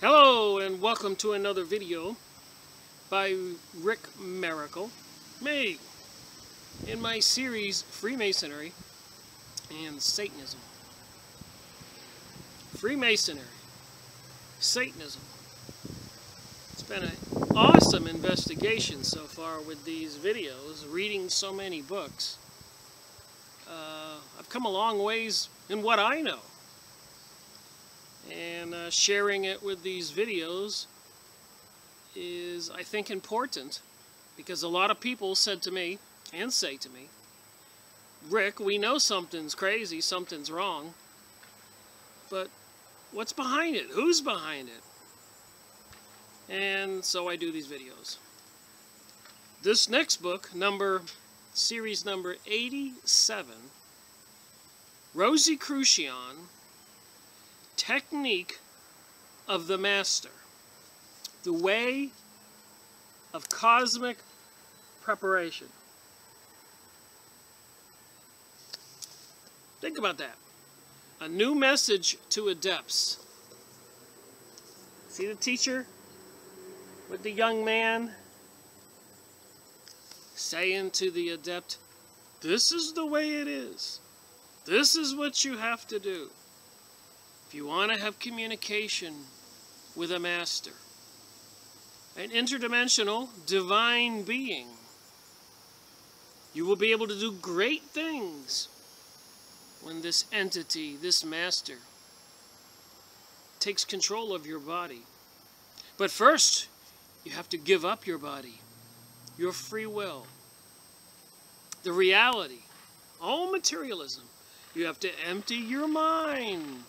Hello and welcome to another video by Rick Miracle, me, in my series Freemasonry and Satanism. Freemasonry, Satanism. It's been an awesome investigation so far with these videos, reading so many books. I've come a long ways in what I know. And sharing it with these videos is, I think, important, because a lot of people said to me, and say to me, Rick, we know something's crazy, something's wrong, but what's behind it? Who's behind it? And so I do these videos. This next book, series number 87, Rosicrucian, Technique of the Master, the way of cosmic preparation. Think about that. A new message to adepts. See the teacher with the young man saying to the adept, this is the way it is. This is what you have to do. If you want to have communication with a master, an interdimensional divine being, you will be able to do great things when this entity, this master, takes control of your body. But first, you have to give up your body, your free will, the reality, all materialism. You have to empty your mind.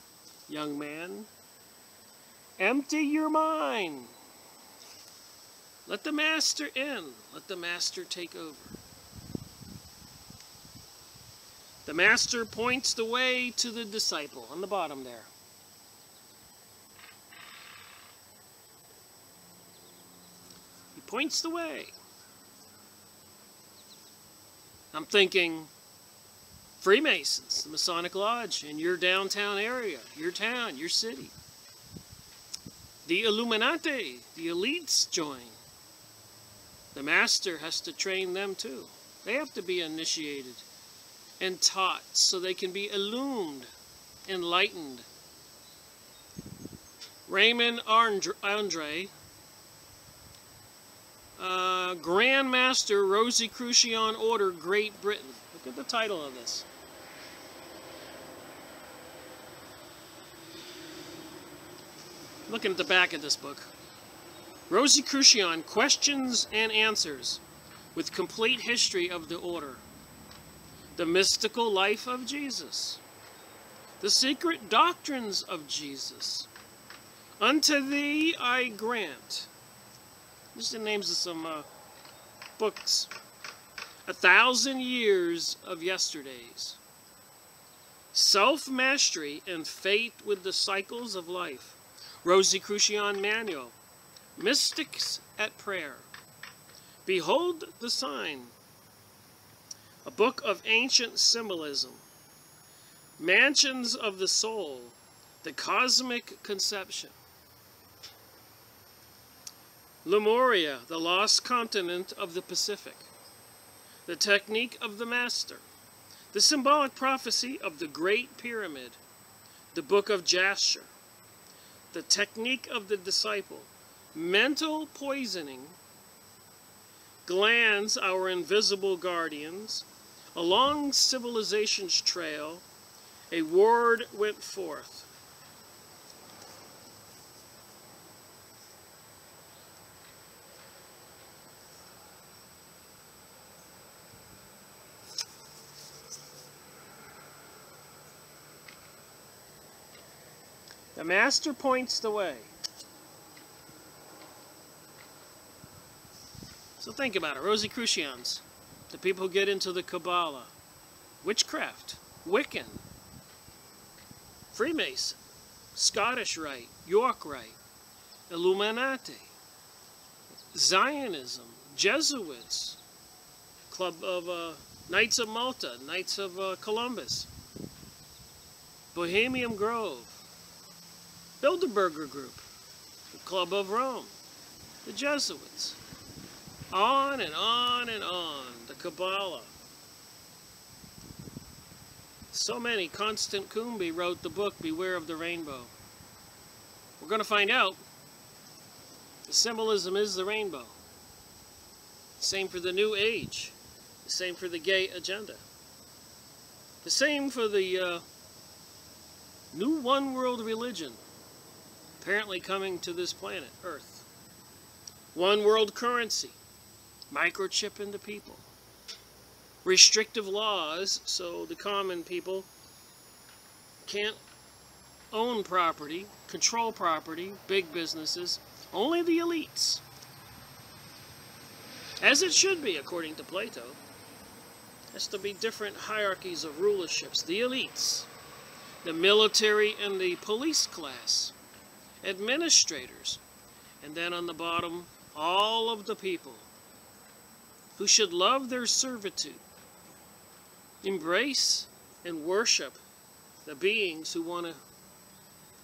Young man, empty your mind. Let the master in. Let the master take over. The master points the way to the disciple on the bottom there. He points the way. I'm thinking Freemasons, the Masonic Lodge in your downtown area, your town, your city. The Illuminati, the elites join. The master has to train them too. They have to be initiated and taught so they can be illumined, enlightened. Raymund Andrea, Grand Master Rosicrucian Order, Great Britain. Look at the title of this. Looking at the back of this book. Rosicrucian, Questions and Answers, with complete history of the order. The mystical life of Jesus. The secret doctrines of Jesus. Unto thee I grant. Just the names of some books. 1,000 Years of Yesterdays. Self-Mastery and Fate with the Cycles of Life. Rosicrucian Manual. Mystics at Prayer. Behold the Sign. A Book of Ancient Symbolism. Mansions of the Soul. The Cosmic Conception. Lemuria, the Lost Continent of the Pacific. The Technique of the Master. The Symbolic Prophecy of the Great Pyramid. The Book of Jasher. The Technique of the Disciple. Mental Poisoning. Glands, Our Invisible Guardians. Along Civilization's Trail, a Word Went Forth. The master points the way. So think about it. Rosicrucians, the people who get into the Kabbalah, witchcraft, Wiccan, Freemason, Scottish Rite, York Rite, Illuminati, Zionism, Jesuits, Club of Knights of Malta, Knights of Columbus, Bohemian Grove, Bilderberger Group, Club of Rome, the Jesuits, on and on and on, the Kabbalah. So many. Constant Kumbi wrote the book, Beware of the Rainbow. We're going to find out the symbolism is the rainbow. Same for the New Age. The same for the gay agenda. The same for the new one world religion, apparently coming to this planet, Earth. One world currency, microchip into people. Restrictive laws so the common people can't own property, control property, big businesses, only the elites. As it should be, according to Plato. Has to be different hierarchies of rulerships. The elites, the military and the police class, administrators, and then on the bottom, all of the people who should love their servitude, embrace and worship the beings who want to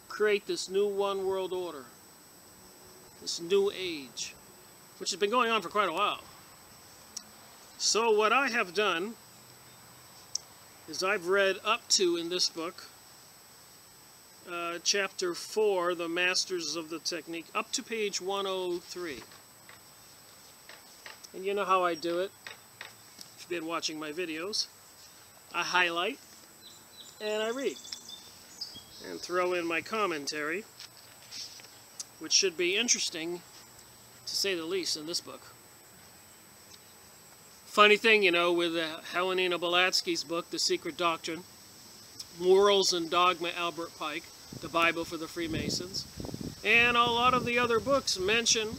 create this new one world order, this new age, which has been going on for quite a while. So what I have done is I've read up to, in this book, chapter 4, The Masters of the Technique, up to page 103. And you know how I do it. If you've been watching my videos, I highlight and I read and throw in my commentary, which should be interesting, to say the least, in this book. Funny thing, you know, with Helena Blavatsky's book, The Secret Doctrine, Morals and Dogma, Albert Pike, the Bible for the Freemasons, and a lot of the other books mention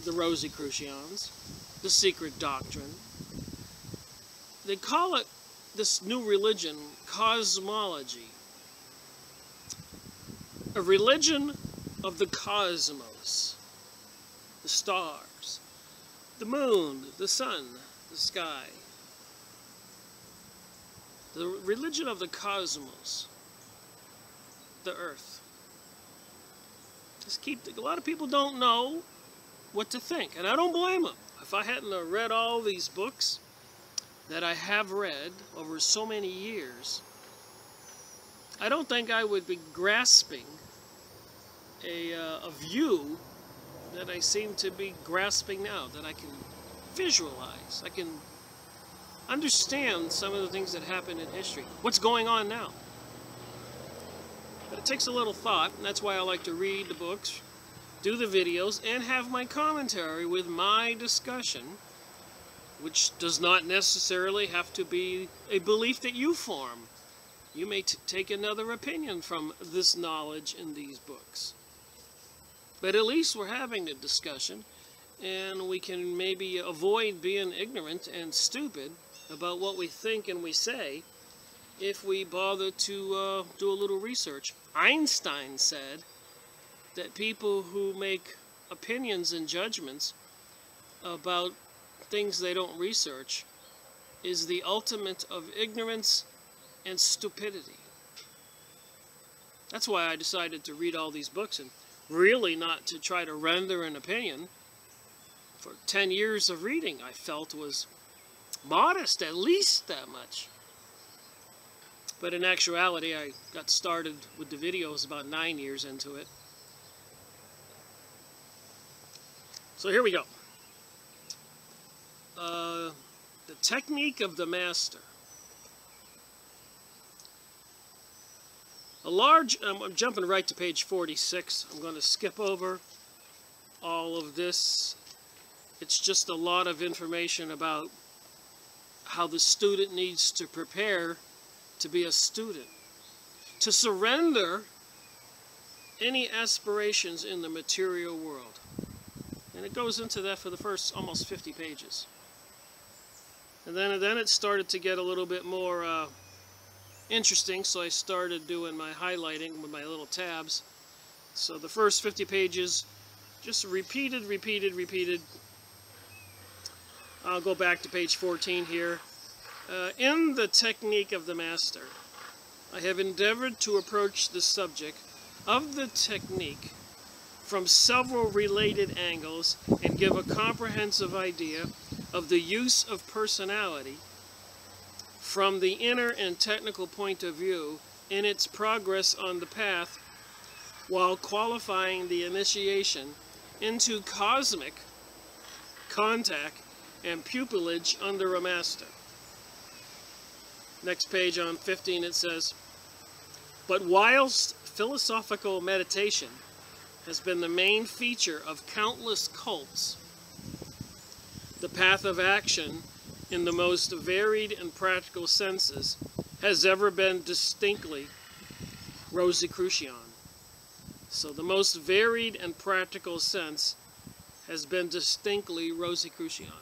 the Rosicrucians, the Secret Doctrine. They call it, this new religion, cosmology. A religion of the cosmos, the stars, the moon, the sun, the sky. The religion of the cosmos, the earth. A lot of people don't know what to think, and I don't blame them. If I hadn't read all these books that I have read over so many years, I don't think I would be grasping a view that I seem to be grasping now, that I can visualize, I can understand some of the things that happened in history, what's going on now. But it takes a little thought, and that's why I like to read the books, do the videos, and have my commentary with my discussion, which does not necessarily have to be a belief that you form. You may take another opinion from this knowledge in these books. But at least we're having a discussion, and we can maybe avoid being ignorant and stupid about what we think and we say if we bother to do a little research. Einstein said that people who make opinions and judgments about things they don't research is the ultimate of ignorance and stupidity. That's why I decided to read all these books, and really not to try to render an opinion. For 10 years of reading, I felt was modest, at least that much. But in actuality, I got started with the videos about 9 years into it. So here we go. The technique of the master. I'm jumping right to page 46. I'm going to skip over all of this. It's just a lot of information about how the student needs to prepare to be a student, to surrender any aspirations in the material world. And it goes into that for the first almost 50 pages. And then it started to get a little bit more interesting, so I started doing my highlighting with my little tabs. So the first 50 pages, just repeated. I'll go back to page 14 here. In the technique of the master, I have endeavored to approach the subject of the technique from several related angles and give a comprehensive idea of the use of personality from the inner and technical point of view in its progress on the path, while qualifying the initiation into cosmic contact and pupillage under a master. Next page on 15 it says, but whilst philosophical meditation has been the main feature of countless cults, the path of action in the most varied and practical senses has ever been distinctly Rosicrucian. So the most varied and practical sense has been distinctly Rosicrucian.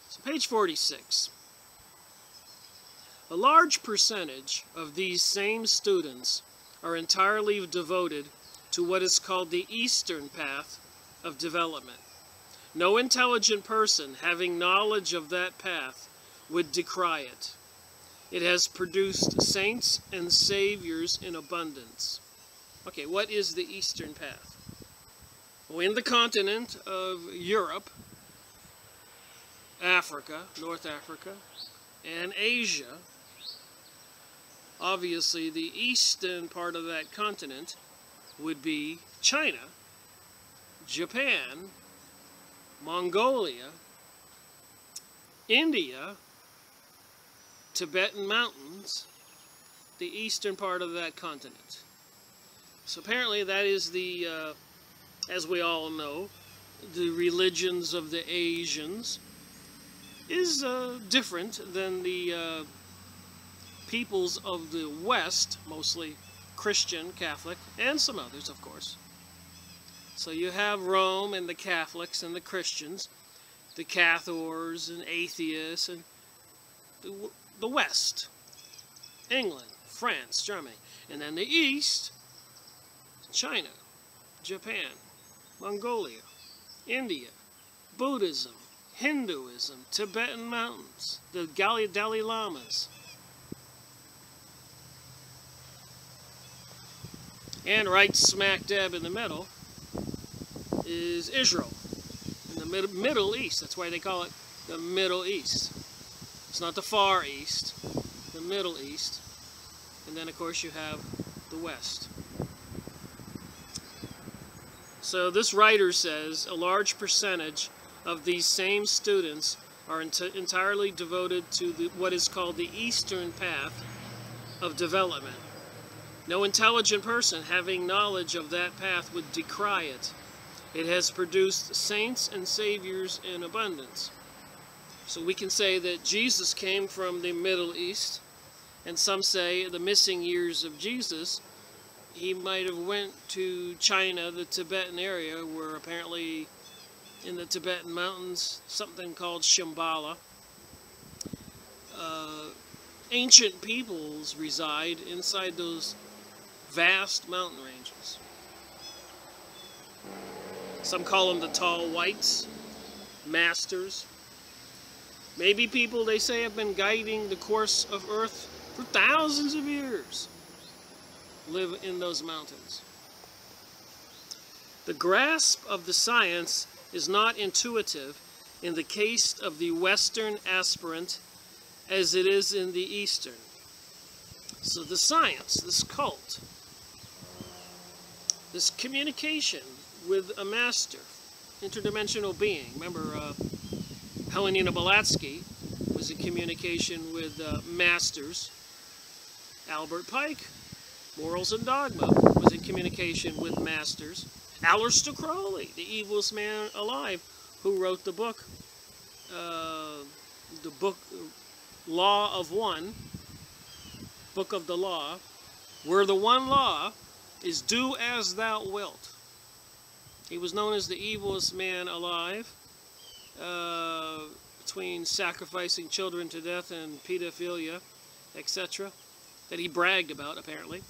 So page 46. A large percentage of these same students are entirely devoted to what is called the Eastern path of development. No intelligent person having knowledge of that path would decry it. It has produced saints and saviors in abundance. Okay, what is the Eastern path? Well, in the continent of Europe, Africa, North Africa, and Asia, obviously the eastern part of that continent would be China, Japan, Mongolia, India, Tibetan mountains, the eastern part of that continent. So apparently that is the, as we all know, the religions of the Asians is different than the peoples of the West, mostly Christian, Catholic, and some others, of course. So you have Rome and the Catholics and the Christians, the Cathars and atheists, and the West, England, France, Germany, and then the East, China, Japan, Mongolia, India, Buddhism, Hinduism, Tibetan mountains, the Dalai Lamas. And right smack dab in the middle is Israel, in the Middle East. That's why they call it the Middle East. It's not the Far East, the Middle East. And then, of course, you have the West. So this writer says a large percentage of these same students are entirely devoted to what is called the Eastern path of development. No intelligent person having knowledge of that path would decry it. It has produced saints and saviors in abundance. So we can say that Jesus came from the Middle East, and some say the missing years of Jesus, he might have went to China, the Tibetan area, where apparently in the Tibetan mountains, something called Shambhala, ancient peoples reside inside those vast mountain ranges. Some call them the tall whites, masters. Maybe people, they say, have been guiding the course of Earth for thousands of years, live in those mountains. The grasp of the science is not intuitive in the case of the Western aspirant as it is in the Eastern. So the science, this cult, this communication with a master, interdimensional being. Remember, Helena Blavatsky was in communication with masters. Albert Pike, Morals and Dogma, was in communication with masters. Aleister Crowley, the evilest man alive, who wrote the book Law of One, Book of the Law, where the one law is do as thou wilt. He was known as the evilest man alive, between sacrificing children to death and pedophilia, etc., that he bragged about, apparently.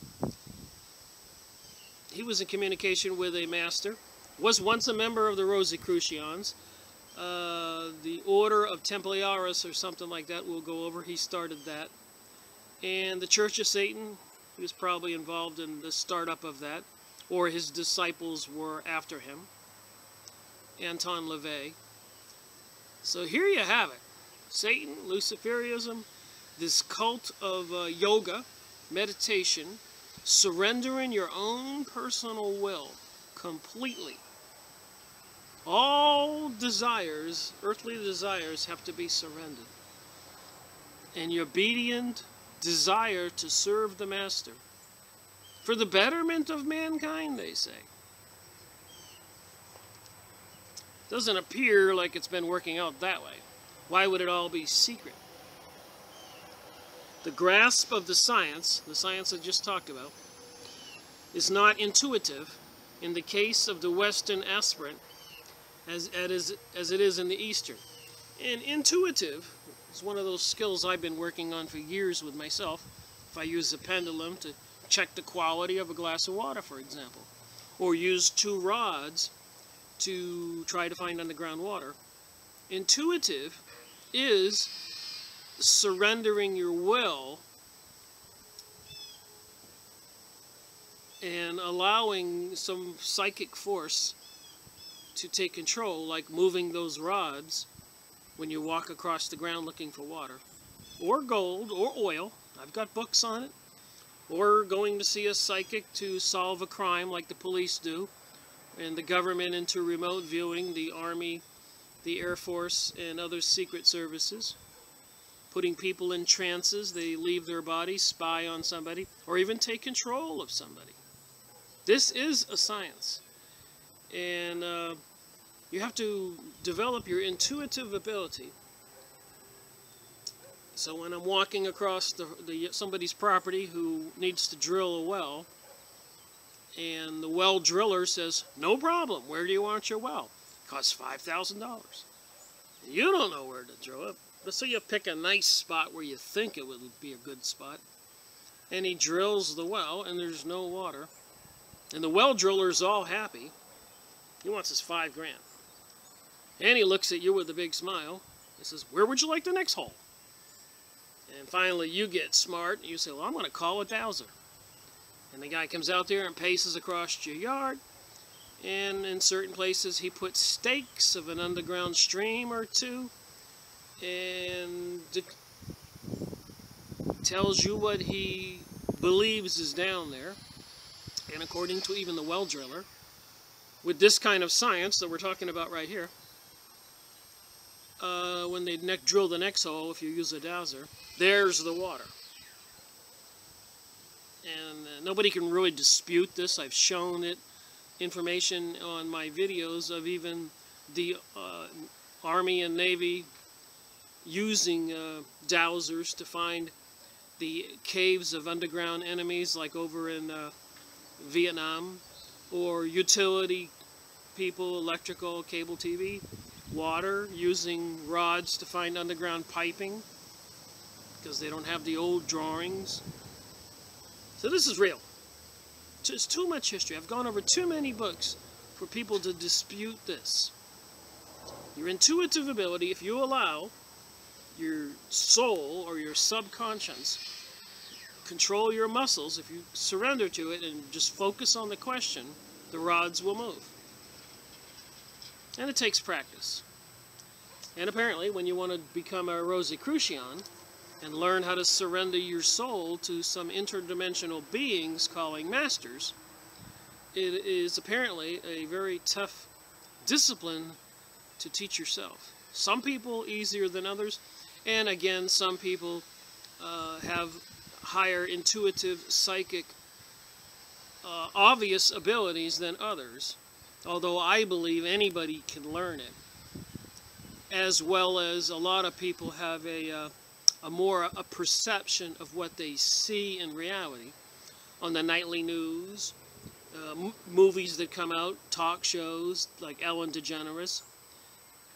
He was in communication with a master, was once a member of the Rosicrucians, the Order of Templiaris or something like that we'll go over. He started that. And the Church of Satan, he was probably involved in the startup of that. or his disciples were after him, Anton LaVey. So here you have it. Satan, Luciferianism, this cult of yoga, meditation, surrendering your own personal will completely. All desires, earthly desires, have to be surrendered. And your obedient desire to serve the Master for the betterment of mankind, they say. Doesn't appear like it's been working out that way. Why would it all be secret? The grasp of the science I just talked about, is not intuitive in the case of the Western aspirant as it is in the Eastern. And intuitive is one of those skills I've been working on for years with myself. If I use a pendulum to check the quality of a glass of water, for example, or use 2 rods to try to find underground water. Intuitive is surrendering your will and allowing some psychic force to take control, like moving those rods when you walk across the ground looking for water, or gold, or oil. I've got books on it. Or going to see a psychic to solve a crime like the police do, and the government into remote viewing, the Army, the Air Force, and other secret services. Putting people in trances, they leave their bodies, spy on somebody, or even take control of somebody. This is a science. And you have to develop your intuitive ability. So when I'm walking across somebody's property who needs to drill a well, and the well driller says, "No problem, where do you want your well?" It costs $5,000. You don't know where to drill it. Let's say you pick a nice spot where you think it would be a good spot, and he drills the well, and there's no water. And the well driller's all happy. He wants his $5,000. And he looks at you with a big smile. He says, "Where would you like the next hole?" And finally you get smart, and you say, "Well, I'm going to call a dowser." And the guy comes out there and paces across your yard. And in certain places he puts stakes of an underground stream or two, and tells you what he believes is down there. And according to even the well driller, with this kind of science that we're talking about right here, when they drill the next hole, if you use a dowser, there's the water. And nobody can really dispute this. I've shown it, information on my videos of even the Army and Navy using dowsers to find the caves of underground enemies, like over in Vietnam, or utility people, electrical, cable TV, water, using rods to find underground piping because they don't have the old drawings. So this is real. It's too much history. I've gone over too many books for people to dispute this. Your intuitive ability, if you allow your soul or your subconscious control your muscles, if you surrender to it and just focus on the question, the rods will move. And it takes practice. And apparently, when you want to become a Rosicrucian and learn how to surrender your soul to some interdimensional beings calling masters, it is apparently a very tough discipline to teach yourself. Some people easier than others, and again, some people have higher intuitive, psychic, obvious abilities than others, although I believe anybody can learn it, as well as a lot of people have a perception of what they see in reality on the nightly news, movies that come out, talk shows like Ellen DeGeneres,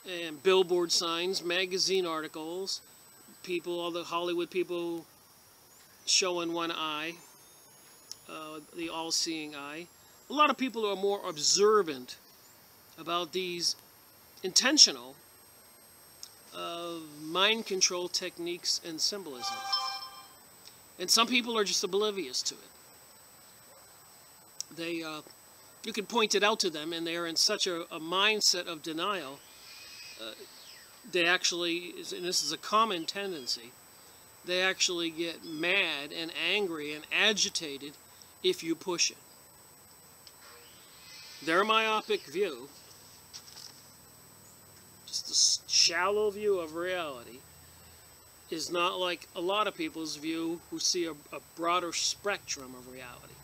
and billboard signs, magazine articles, people, all the Hollywood people showing one eye, the all-seeing eye. A lot of people are more observant about these intentional mind control techniques and symbolism. And some people are just oblivious to it. you can point it out to them, and they're in such a mindset of denial. They actually, and this is a common tendency, they actually get mad and angry and agitated if you push it. Their myopic view, just a shallow view of reality, is not like a lot of people's view who see a broader spectrum of reality.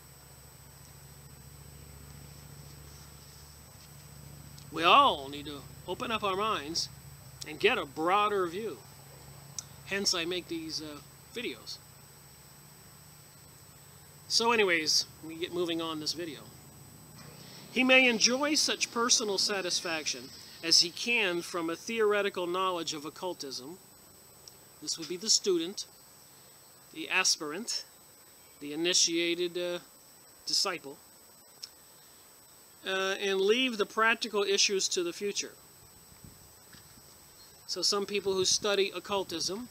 We all need to open up our minds and get a broader view. Hence, I make these videos. So anyways, we get moving on this video. He may enjoy such personal satisfaction as he can from a theoretical knowledge of occultism. This would be the student, the aspirant, the initiated disciple, and leave the practical issues to the future. So some people who study occultism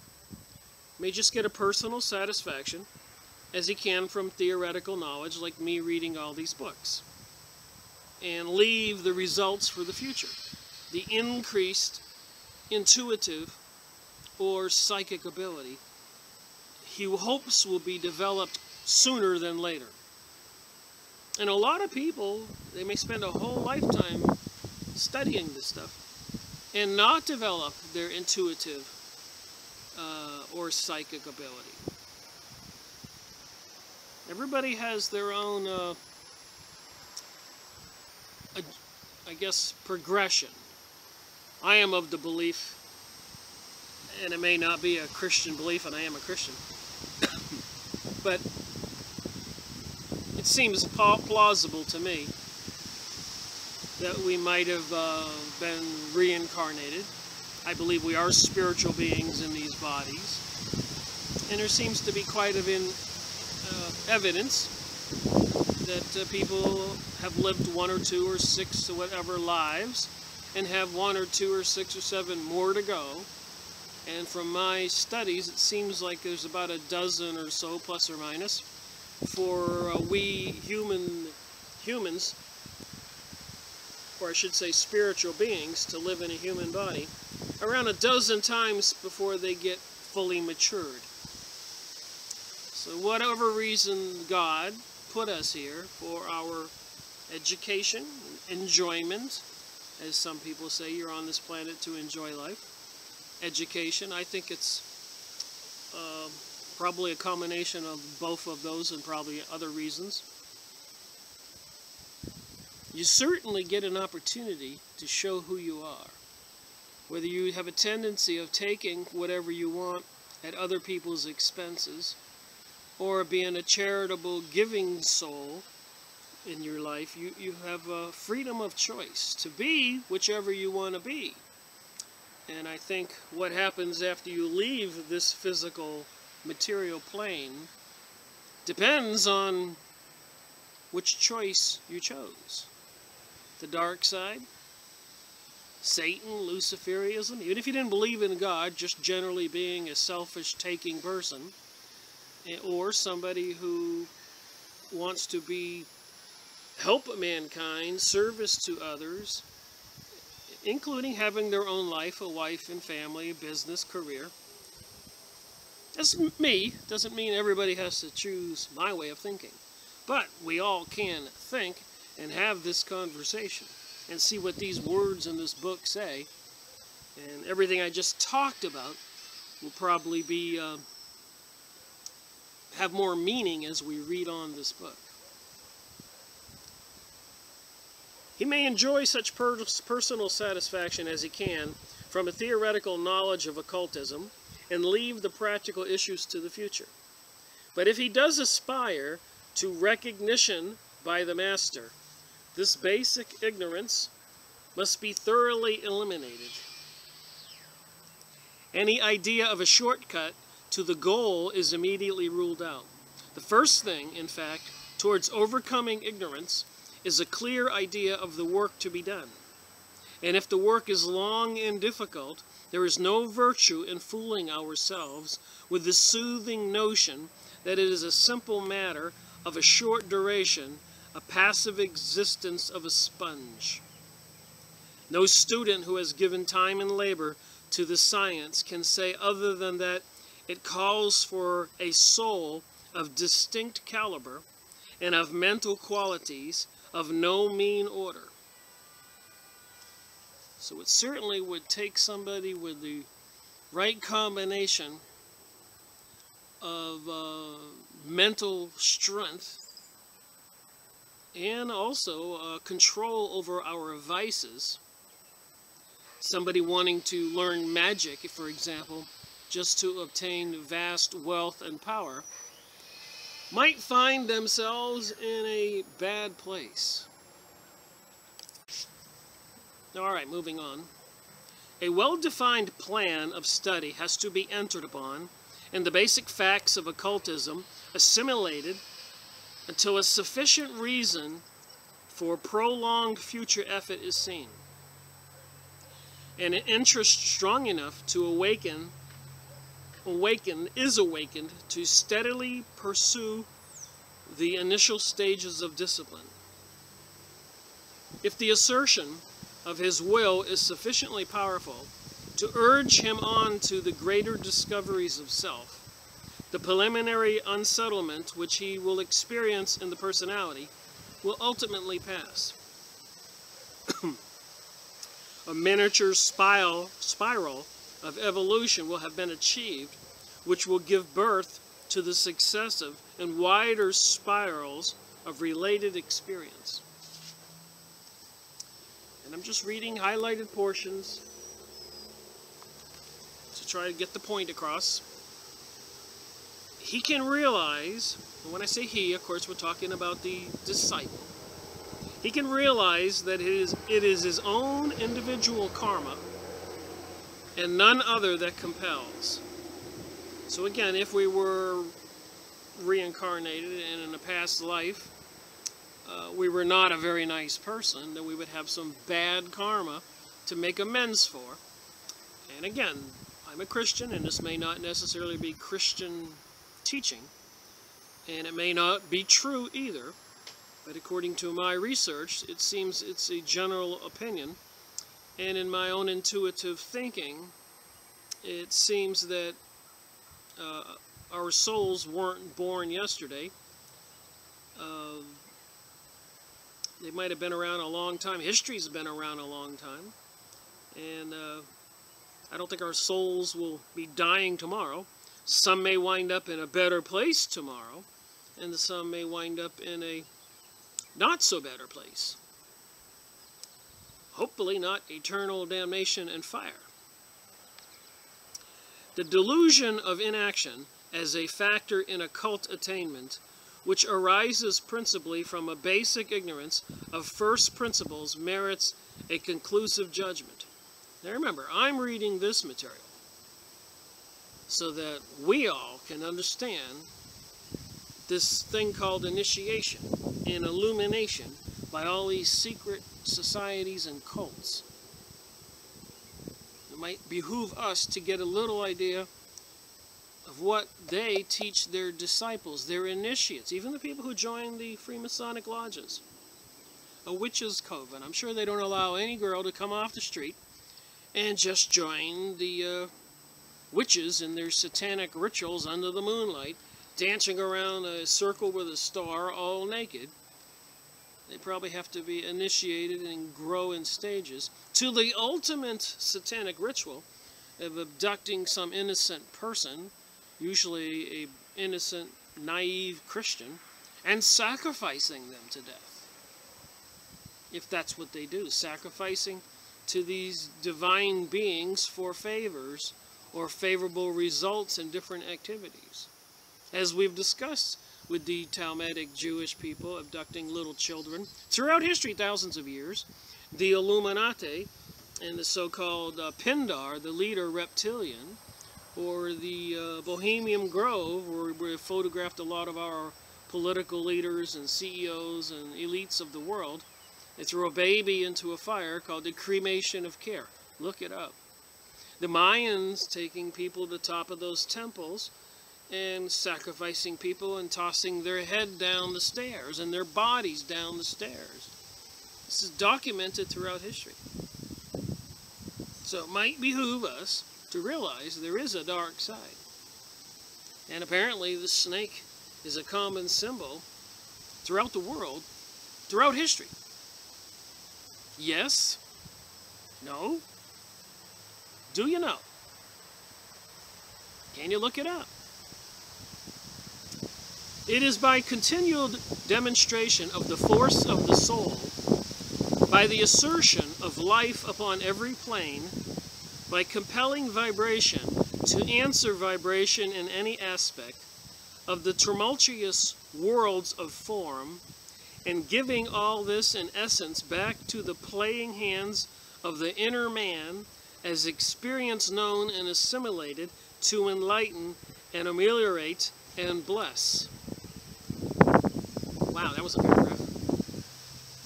may just get a personal satisfaction as he can from theoretical knowledge, like me reading all these books, and leave the results for the future. The increased intuitive or psychic ability he hopes will be developed sooner than later. And a lot of people, they may spend a whole lifetime studying this stuff and not develop their intuitive or psychic ability. Everybody has their own, I guess, progression. I am of the belief, and it may not be a Christian belief, and I am a Christian, but it seems plausible to me that we might have been reincarnated. I believe we are spiritual beings in these bodies, and there seems to be quite a bit evidence that people have lived 1 or 2 or 6 or whatever lives, and have 1 or 2 or 6 or 7 more to go. And from my studies, it seems like there's about a dozen or so, plus or minus, for we humans, or I should say spiritual beings, to live in a human body around a dozen times before they get fully matured. So whatever reason God put us here, for our education, enjoyment, as some people say, you're on this planet to enjoy life. Education, I think it's probably a combination of both of those and probably other reasons. You certainly get an opportunity to show who you are. Whether you have a tendency of taking whatever you want at other people's expenses, or being a charitable giving soul in your life, you have a freedom of choice to be whichever you want to be. And I think what happens after you leave this physical material plane depends on which choice you chose. The dark side, Satan, Luciferianism, even if you didn't believe in God, just generally being a selfish taking person, or somebody who wants to help mankind, service to others, including having their own life, a wife and family, business, career. That's me. Doesn't mean everybody has to choose my way of thinking. But we all can think and have this conversation and see what these words in this book say. And everything I just talked about will probably be have more meaning as we read on this book. He may enjoy such personal satisfaction as he can from a theoretical knowledge of occultism and leave the practical issues to the future. But if he does aspire to recognition by the master, this basic ignorance must be thoroughly eliminated. Any idea of a shortcut to the goal is immediately ruled out. The first thing, in fact, towards overcoming ignorance is a clear idea of the work to be done. And if the work is long and difficult, there is no virtue in fooling ourselves with the soothing notion that it is a simple matter of a short duration a passive existence of a sponge. No student who has given time and labor to the science can say other than that it calls for a soul of distinct caliber and of mental qualities of no mean order. So it certainly would take somebody with the right combination of mental strength and also control over our vices. Somebody wanting to learn magic, for example, just to obtain vast wealth and power, might find themselves in a bad place. Alright, moving on. A well-defined plan of study has to be entered upon, and the basic facts of occultism assimilated until a sufficient reason for prolonged future effort is seen, and an interest strong enough to awakened to steadily pursue the initial stages of discipline. If the assertion of his will is sufficiently powerful to urge him on to the greater discoveries of self, the preliminary unsettlement which he will experience in the personality will ultimately pass. A miniature spiral of evolution will have been achieved, which will give birth to the successive and wider spirals of related experience. And I'm just reading highlighted portions to try to get the point across. He can realize, and when I say he, of course, we're talking about the disciple. He can realize that it is his own individual karma and none other that compels. So again, if we were reincarnated and in a past life we were not a very nice person, then we would have some bad karma to make amends for. And again, I'm a Christian, and this may not necessarily be Christian teaching, and it may not be true either, but according to my research, it seems it's a general opinion, and in my own intuitive thinking, it seems that our souls weren't born yesterday. They might have been around a long time. History's been around a long time. And I don't think our souls will be dying tomorrow. Some may wind up in a better place tomorrow, and some may wind up in a not so better place. Hopefully not eternal damnation and fire. The delusion of inaction as a factor in occult attainment, which arises principally from a basic ignorance of first principles, merits a conclusive judgment. Now remember, I'm reading this material so that we all can understand this thing called initiation and illumination by all these secret societies and cults. It might behoove us to get a little idea of what they teach their disciples, their initiates, even the people who join the Freemasonic lodges. A witch's coven. I'm sure they don't allow any girl to come off the street and just join the witches in their satanic rituals under the moonlight, dancing around a circle with a star all naked. They probably have to be initiated and grow in stages to the ultimate satanic ritual of abducting some innocent person, usually an innocent, naive Christian, and sacrificing them to death. If that's what they do, sacrificing to these divine beings for favors or favorable results in different activities. As we've discussed with the Talmudic Jewish people abducting little children throughout history, thousands of years, the Illuminati and the so-called Pindar, the leader reptilian, or the Bohemian Grove, where we photographed a lot of our political leaders and CEOs and elites of the world. They threw a baby into a fire called the cremation of care. Look it up. The Mayans taking people to the top of those temples and sacrificing people and tossing their head down the stairs and their bodies down the stairs. This is documented throughout history. So it might behoove us to realize there is a dark side. And apparently the snake is a common symbol throughout the world, throughout history. Yes? No? Do you know? Can you look it up? It is by continued demonstration of the force of the soul, by the assertion of life upon every plane, by compelling vibration to answer vibration in any aspect of the tumultuous worlds of form, and giving all this in essence back to the playing hands of the inner man as experience known and assimilated to enlighten and ameliorate and bless. Wow, that was a paragraph.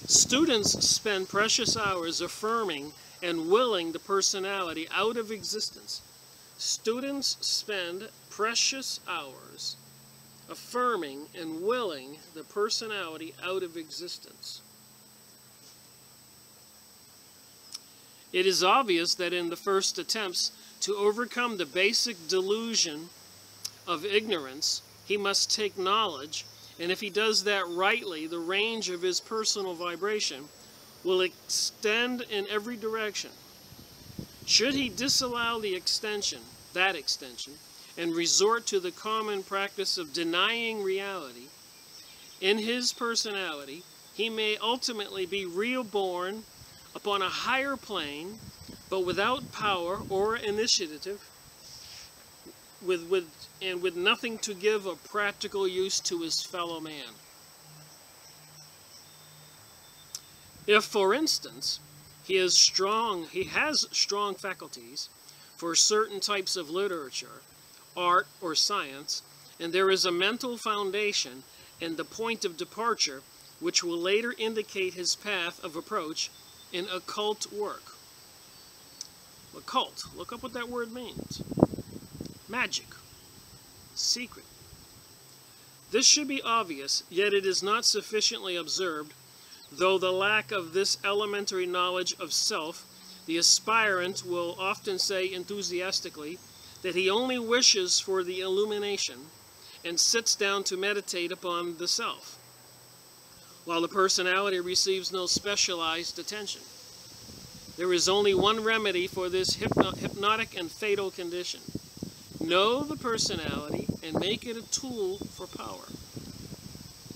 Students spend precious hours affirming and willing the personality out of existence. Students spend precious hours affirming and willing the personality out of existence. It is obvious that in the first attempts to overcome the basic delusion of ignorance, he must take knowledge, and if he does that rightly, the range of his personal vibration will extend in every direction. Should he disallow the extension, and resort to the common practice of denying reality, in his personality, he may ultimately be reborn upon a higher plane, but without power or initiative, with nothing to give of practical use to his fellow man. If, for instance, he has strong faculties for certain types of literature, art, or science, and there is a mental foundation and the point of departure which will later indicate his path of approach in occult work. Occult, look up what that word means. Magic, secret. This should be obvious, yet it is not sufficiently observed, though the lack of this elementary knowledge of self, the aspirant will often say enthusiastically that he only wishes for the illumination and sits down to meditate upon the self, while the personality receives no specialized attention. There is only one remedy for this hypnotic and fatal condition. Know the personality and make it a tool for power.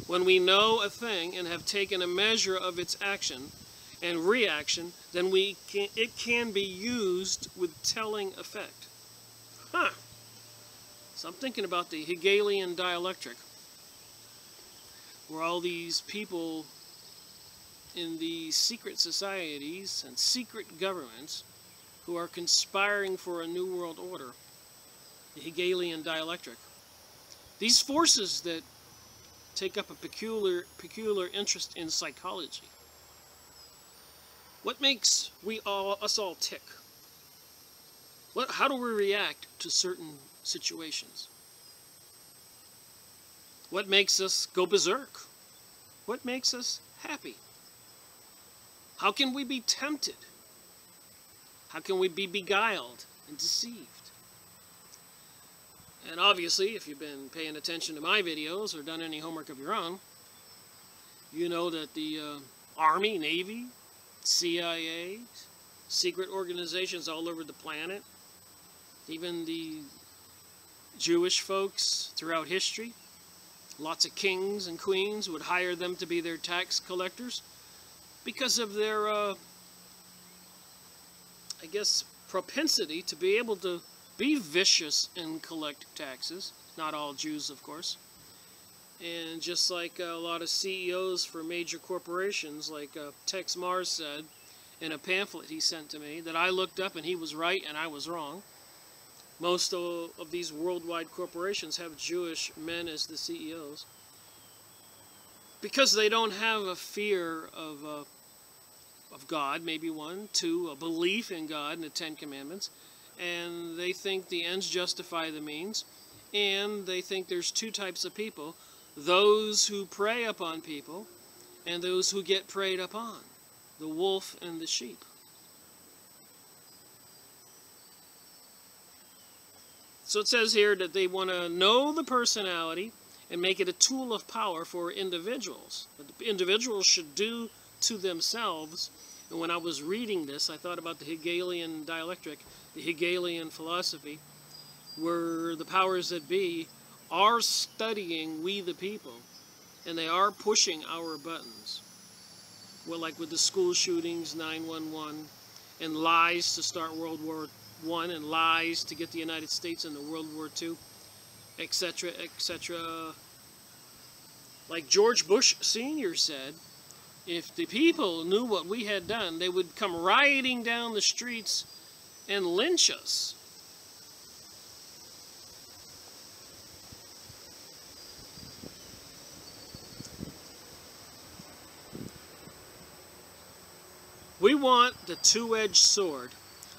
When we know a thing and have taken a measure of its action and reaction, then it can be used with telling effect. So I'm thinking about the Hegelian dialectic, where all these people in the secret societies and secret governments who are conspiring for a new world order, the Hegelian dialectic. These forces that take up a peculiar interest in psychology. What makes us all tick? How do we react to certain situations? What makes us go berserk? What makes us happy? How can we be tempted? How can we be beguiled and deceived? And obviously, if you've been paying attention to my videos or done any homework of your own, you know that the Army, Navy, CIA, secret organizations all over the planet, even the Jewish folks throughout history, lots of kings and queens would hire them to be their tax collectors because of their, I guess, propensity to be able to be vicious and collect taxes. Not all Jews, of course. And just like a lot of CEOs for major corporations, like Tex Mars said in a pamphlet he sent to me, that I looked up and he was right and I was wrong. Most of these worldwide corporations have Jewish men as the CEOs, because they don't have a fear of God, maybe one, two, a belief in God and the Ten Commandments, and they think the ends justify the means, And they think there's two types of people: those who prey upon people and those who get preyed upon, the wolf and the sheep. So it says here that they want to know the personality and make it a tool of power for individuals. But the individuals should do to themselves. And when I was reading this, I thought about the Hegelian dialectic, the Hegelian philosophy, where the powers that be are studying we the people, and they are pushing our buttons. Well, like with the school shootings, 9/11, and lies to start World War I, and lies to get the United States into World War II, etc., etc. Like George Bush Sr. said, if the people knew what we had done, they would come rioting down the streets and lynch us. We want the two-edged sword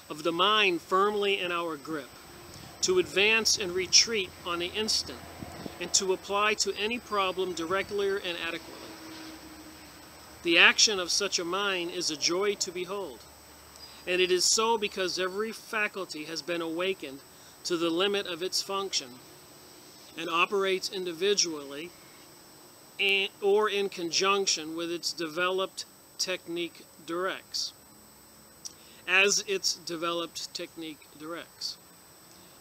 of the mind firmly in our grip, to advance and retreat on the instant, and to apply to any problem directly and adequately. The action of such a mind is a joy to behold, and it is so because every faculty has been awakened to the limit of its function, and operates individually or in conjunction with its developed technique directs, as its developed technique directs.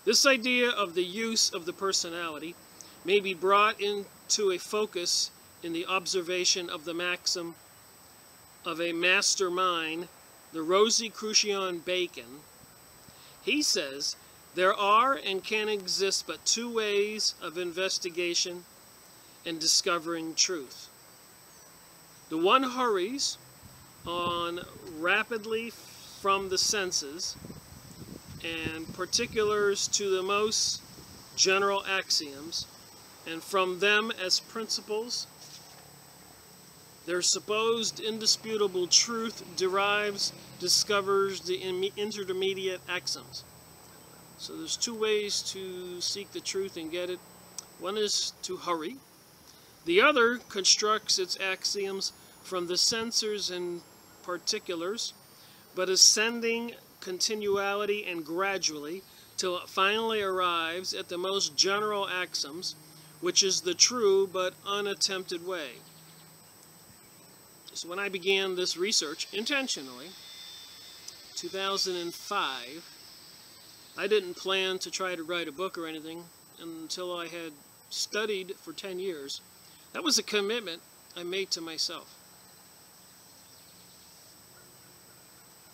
This idea of the use of the personality may be brought into a focus in the observation of the maxim of a mastermind, the Rosicrucian Bacon. He says, there are and can exist but two ways of investigation and discovering truth. The one hurries on rapidly from the senses and particulars to the most general axioms, and from them as principles their supposed indisputable truth discovers the intermediate axioms. So there's two ways to seek the truth and get it. One is to hurry. The other constructs its axioms from the senses and particulars, but ascending continually and gradually till it finally arrives at the most general axioms, which is the true but unattempted way. So when I began this research intentionally, 2005, I didn't plan to try to write a book or anything until I had studied for 10 years. That was a commitment I made to myself.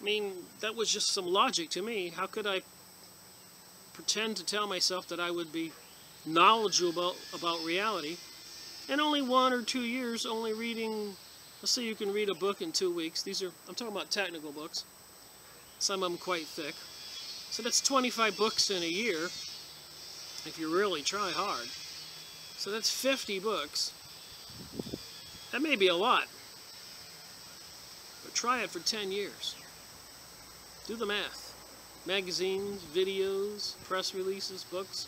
I mean, that was just some logic to me. How could I pretend to tell myself that I would be knowledgeable about reality in only 1 or 2 years, only reading, let's say you can read a book in 2 weeks. I'm talking about technical books. Some of them quite thick. So that's 25 books in a year, if you really try hard. So that's 50 books. That may be a lot, but try it for 10 years. Do the math. Magazines, videos, press releases, books.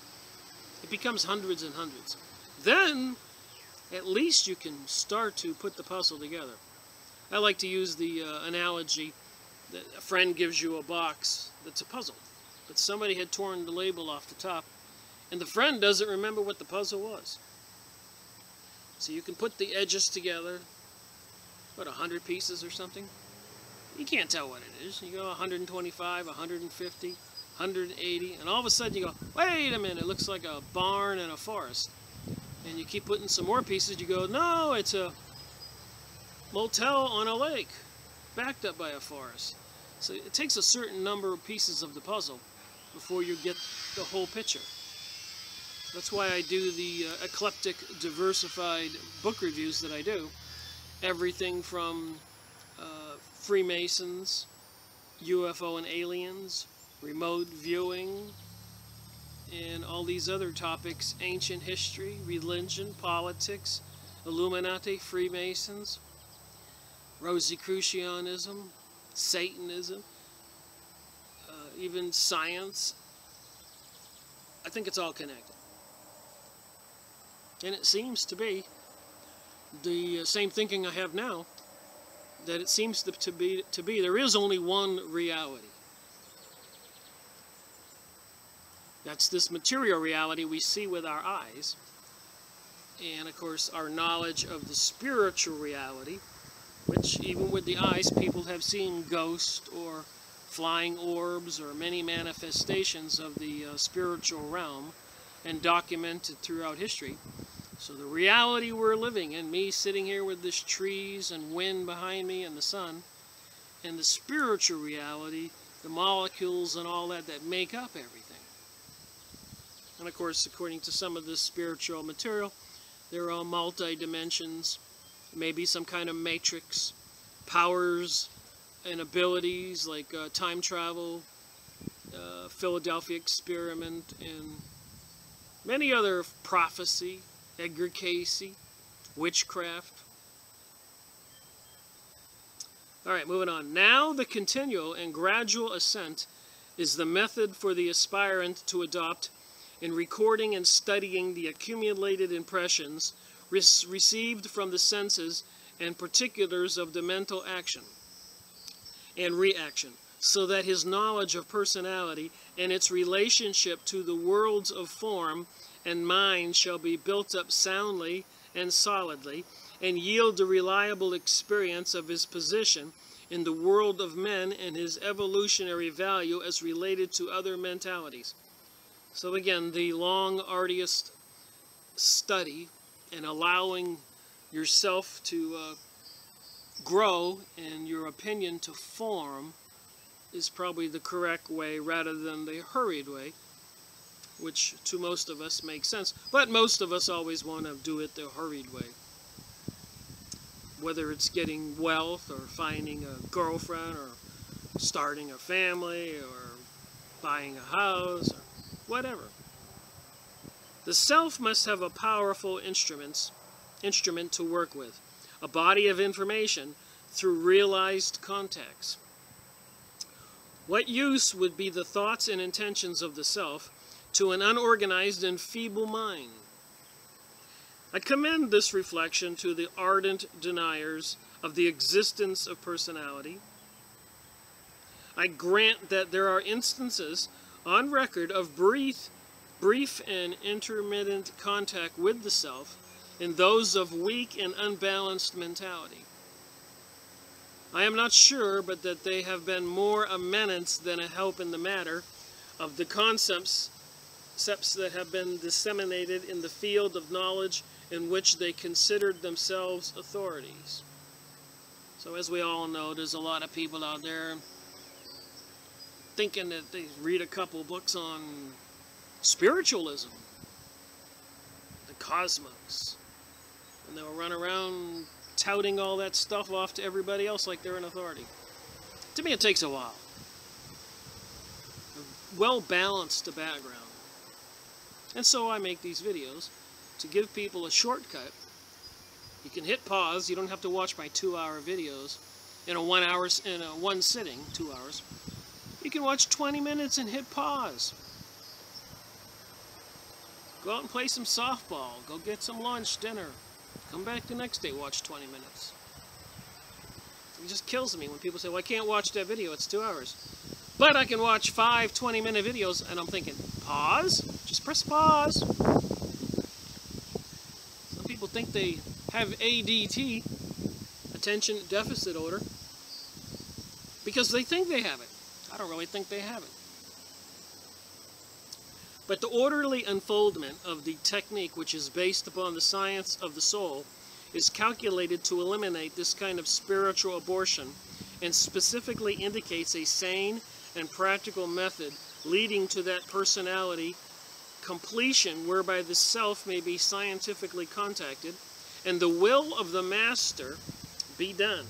It becomes hundreds and hundreds. Then, at least you can start to put the puzzle together. I like to use the analogy that a friend gives you a box that's a puzzle, but somebody had torn the label off the top, and the friend doesn't remember what the puzzle was. So you can put the edges together, what, 100 pieces or something? You can't tell what it is. You go 125, 150, 180, and all of a sudden you go, wait a minute, it looks like a barn and a forest. And you keep putting some more pieces, you go, no, it's a motel on a lake, backed up by a forest. So it takes a certain number of pieces of the puzzle before you get the whole picture. That's why I do the eclectic, diversified book reviews that I do. Everything from Freemasons, UFO and aliens, remote viewing, and all these other topics, ancient history, religion, politics, Illuminati, Freemasons, Rosicrucianism, Satanism, even science. I think it's all connected. And it seems to be the same thinking I have now, that it seems to be there is only one reality. That's this material reality we see with our eyes. And of course our knowledge of the spiritual reality, which even with the eyes people have seen ghosts or flying orbs or many manifestations of the spiritual realm and documented throughout history. So the reality we're living in, me sitting here with this trees and wind behind me and the sun, and the spiritual reality, the molecules and all that make up everything. And of course, according to some of this spiritual material, there are multi-dimensions, maybe some kind of matrix, powers and abilities like time travel, Philadelphia experiment, and many other prophecy, Edgar Casey, witchcraft. Alright, moving on. Now the continual and gradual ascent is the method for the aspirant to adopt in recording and studying the accumulated impressions received from the senses and particulars of the mental action and reaction, so that his knowledge of personality and its relationship to the worlds of form and mind shall be built up soundly and solidly, and yield a reliable experience of his position in the world of men and his evolutionary value as related to other mentalities. So again, the long, arduous study and allowing yourself to grow and your opinion to form is probably the correct way rather than the hurried way, which to most of us makes sense. But most of us always want to do it the hurried way. Whether it's getting wealth or finding a girlfriend or starting a family or buying a house or whatever. The self must have a powerful instrument to work with, a body of information through realized contacts. What use would be the thoughts and intentions of the self to an unorganized and feeble mind? I commend this reflection to the ardent deniers of the existence of personality. I grant that there are instances on record of brief and intermittent contact with the self in those of weak and unbalanced mentality. I am not sure, but that they have been more a menace than a help in the matter of the concepts that have been disseminated in the field of knowledge in which they considered themselves authorities. So as we all know, there's a lot of people out there thinking that they read a couple books on spiritualism, the cosmos, and they'll run around touting all that stuff off to everybody else like they're an authority. To me, it takes a while. A well-balanced background. And so I make these videos to give people a shortcut. You can hit pause. You don't have to watch my 2-hour videos in one sitting, 2 hours. You can watch 20 minutes and hit pause. Go out and play some softball. Go get some lunch, dinner. Come back the next day, watch 20 minutes. It just kills me when people say, well, I can't watch that video, it's 2 hours. But I can watch 5 20-minute videos, and I'm thinking, pause? Just press pause. Some people think they have ADT, attention deficit disorder, because they think they have it. I don't really think they have it. But the orderly unfoldment of the technique, which is based upon the science of the soul, is calculated to eliminate this kind of spiritual abortion and specifically indicates a sane and practical method leading to that personality completion whereby the self may be scientifically contacted and the will of the master be done.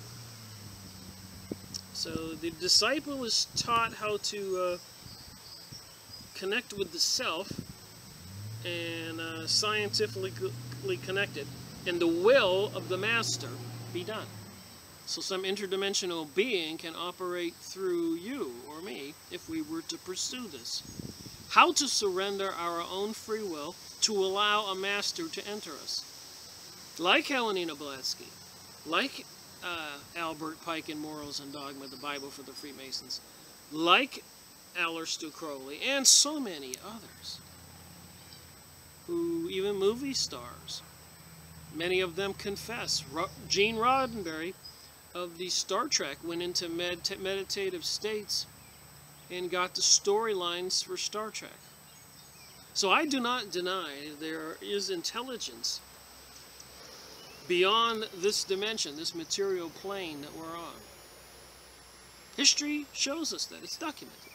So the disciple is taught how to connect with the self and scientifically connected, and the will of the master be done. So some interdimensional being can operate through you or me if we were to pursue this. how to surrender our own free will to allow a master to enter us. Like Helena Blavatsky, like Albert Pike in Morals and Dogma, the Bible for the Freemasons, like Aleister Crowley, and so many others, who even movie stars, many of them confess. Gene Roddenberry of the Star Trek went into meditative states and got the storylines for Star Trek. So I do not deny there is intelligence beyond this dimension, this material plane that we're on. History shows us that. It's documented.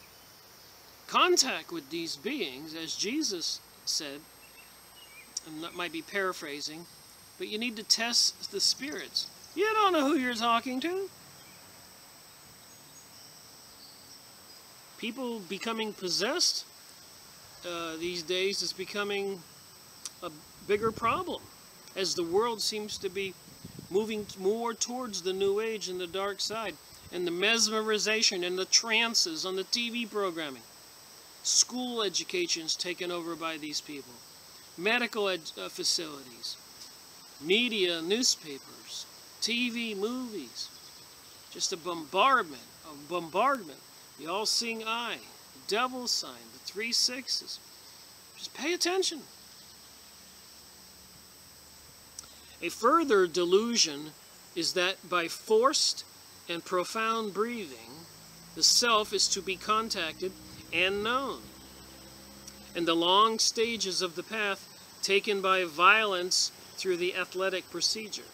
Contact with these beings, as Jesus said, and that might be paraphrasing, but you need to test the spirits. You don't know who you're talking to. People becoming possessed these days is becoming a bigger problem, as the world seems to be moving more towards the New Age and the dark side, and the mesmerization and the trances on the TV programming. School education is taken over by these people. Medical facilities, media, newspapers, TV, movies. Just a bombardment. The all-seeing eye, the devil's sign, the 3 6s. Just pay attention. A further delusion is that by forced and profound breathing, the self is to be contacted and known, and the long stages of the path taken by violence through the athletic procedure.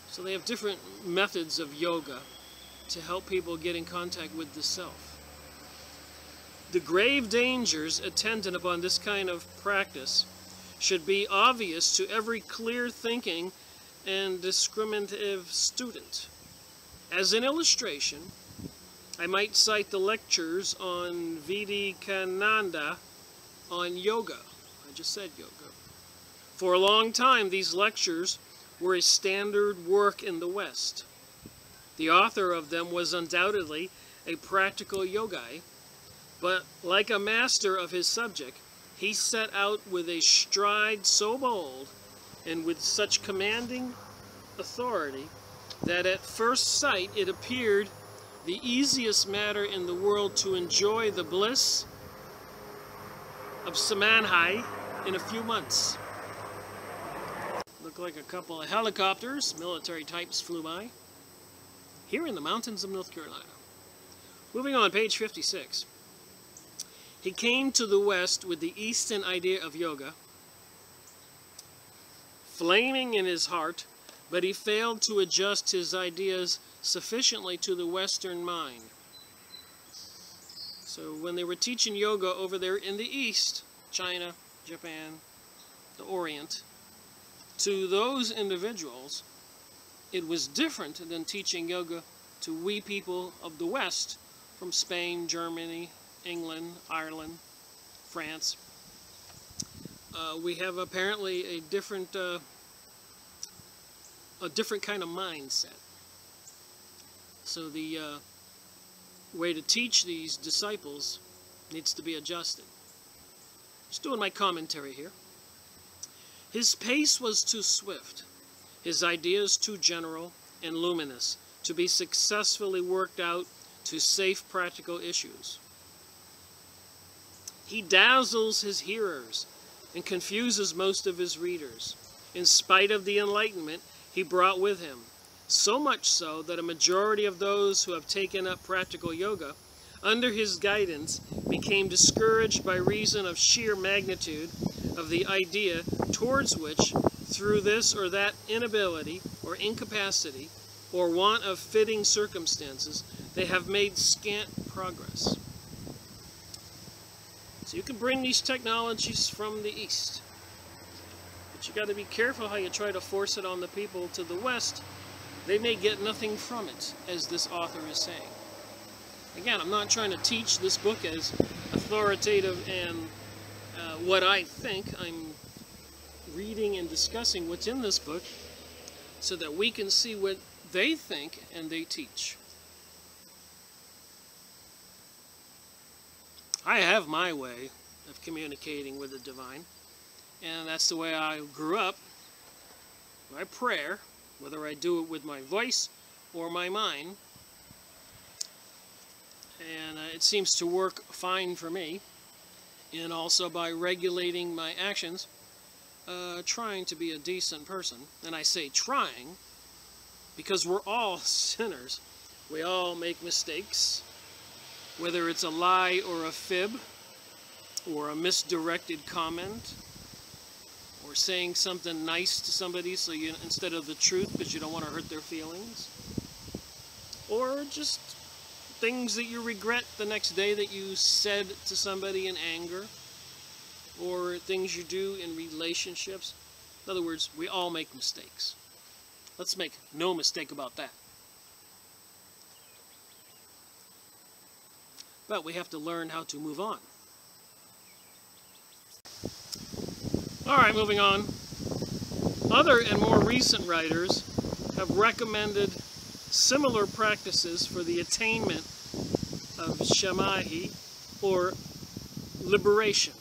So they have different methods of yoga to help people get in contact with the self. The grave dangers attendant upon this kind of practice should be obvious to every clear-thinking and discriminative student. As an illustration, I might cite the lectures on Vivekananda on yoga. I just said yoga. For a long time, these lectures were a standard work in the West. The author of them was undoubtedly a practical yogi, but like a master of his subject, he set out with a stride so bold and with such commanding authority that at first sight it appeared the easiest matter in the world to enjoy the bliss of Samanhai in a few months. Looked like a couple of helicopters, military types, flew by here in the mountains of North Carolina. Moving on, page 56. He came to the West with the Eastern idea of yoga, flaming in his heart, but he failed to adjust his ideas sufficiently to the Western mind. So when they were teaching yoga over there in the East, China, Japan, the Orient, to those individuals, it was different than teaching yoga to we people of the West from Spain, Germany, England, Ireland, France. We have apparently a different kind of mindset. So the way to teach these disciples needs to be adjusted. Just doing my commentary here. His pace was too swift, his ideas too general and luminous to be successfully worked out to safe practical issues. He dazzles his hearers and confuses most of his readers, in spite of the enlightenment he brought with him, so much so that a majority of those who have taken up practical yoga under his guidance became discouraged by reason of sheer magnitude of the idea towards which, through this or that inability or incapacity or want of fitting circumstances, they have made scant progress. So you can bring these technologies from the East, but you got to be careful how you try to force it on the people to the West. They may get nothing from it, as this author is saying. Again, I'm not trying to teach this book as authoritative and what I think. I'm reading and discussing what's in this book so that we can see what they think and they teach. I have my way. of communicating with the divine. And that's the way I grew up, by prayer, whether I do it with my voice or my mind. And it seems to work fine for me. And also by regulating my actions, trying to be a decent person. And I say trying because we're all sinners. We all make mistakes, whether it's a lie or a fib, or a misdirected comment, or saying something nice to somebody so you, instead of the truth, because you don't want to hurt their feelings, or just things that you regret the next day that you said to somebody in anger, or things you do in relationships. In other words, we all make mistakes. Let's make no mistake about that. But we have to learn how to move on. Alright, moving on. Other and more recent writers have recommended similar practices for the attainment of shamahi, or liberation.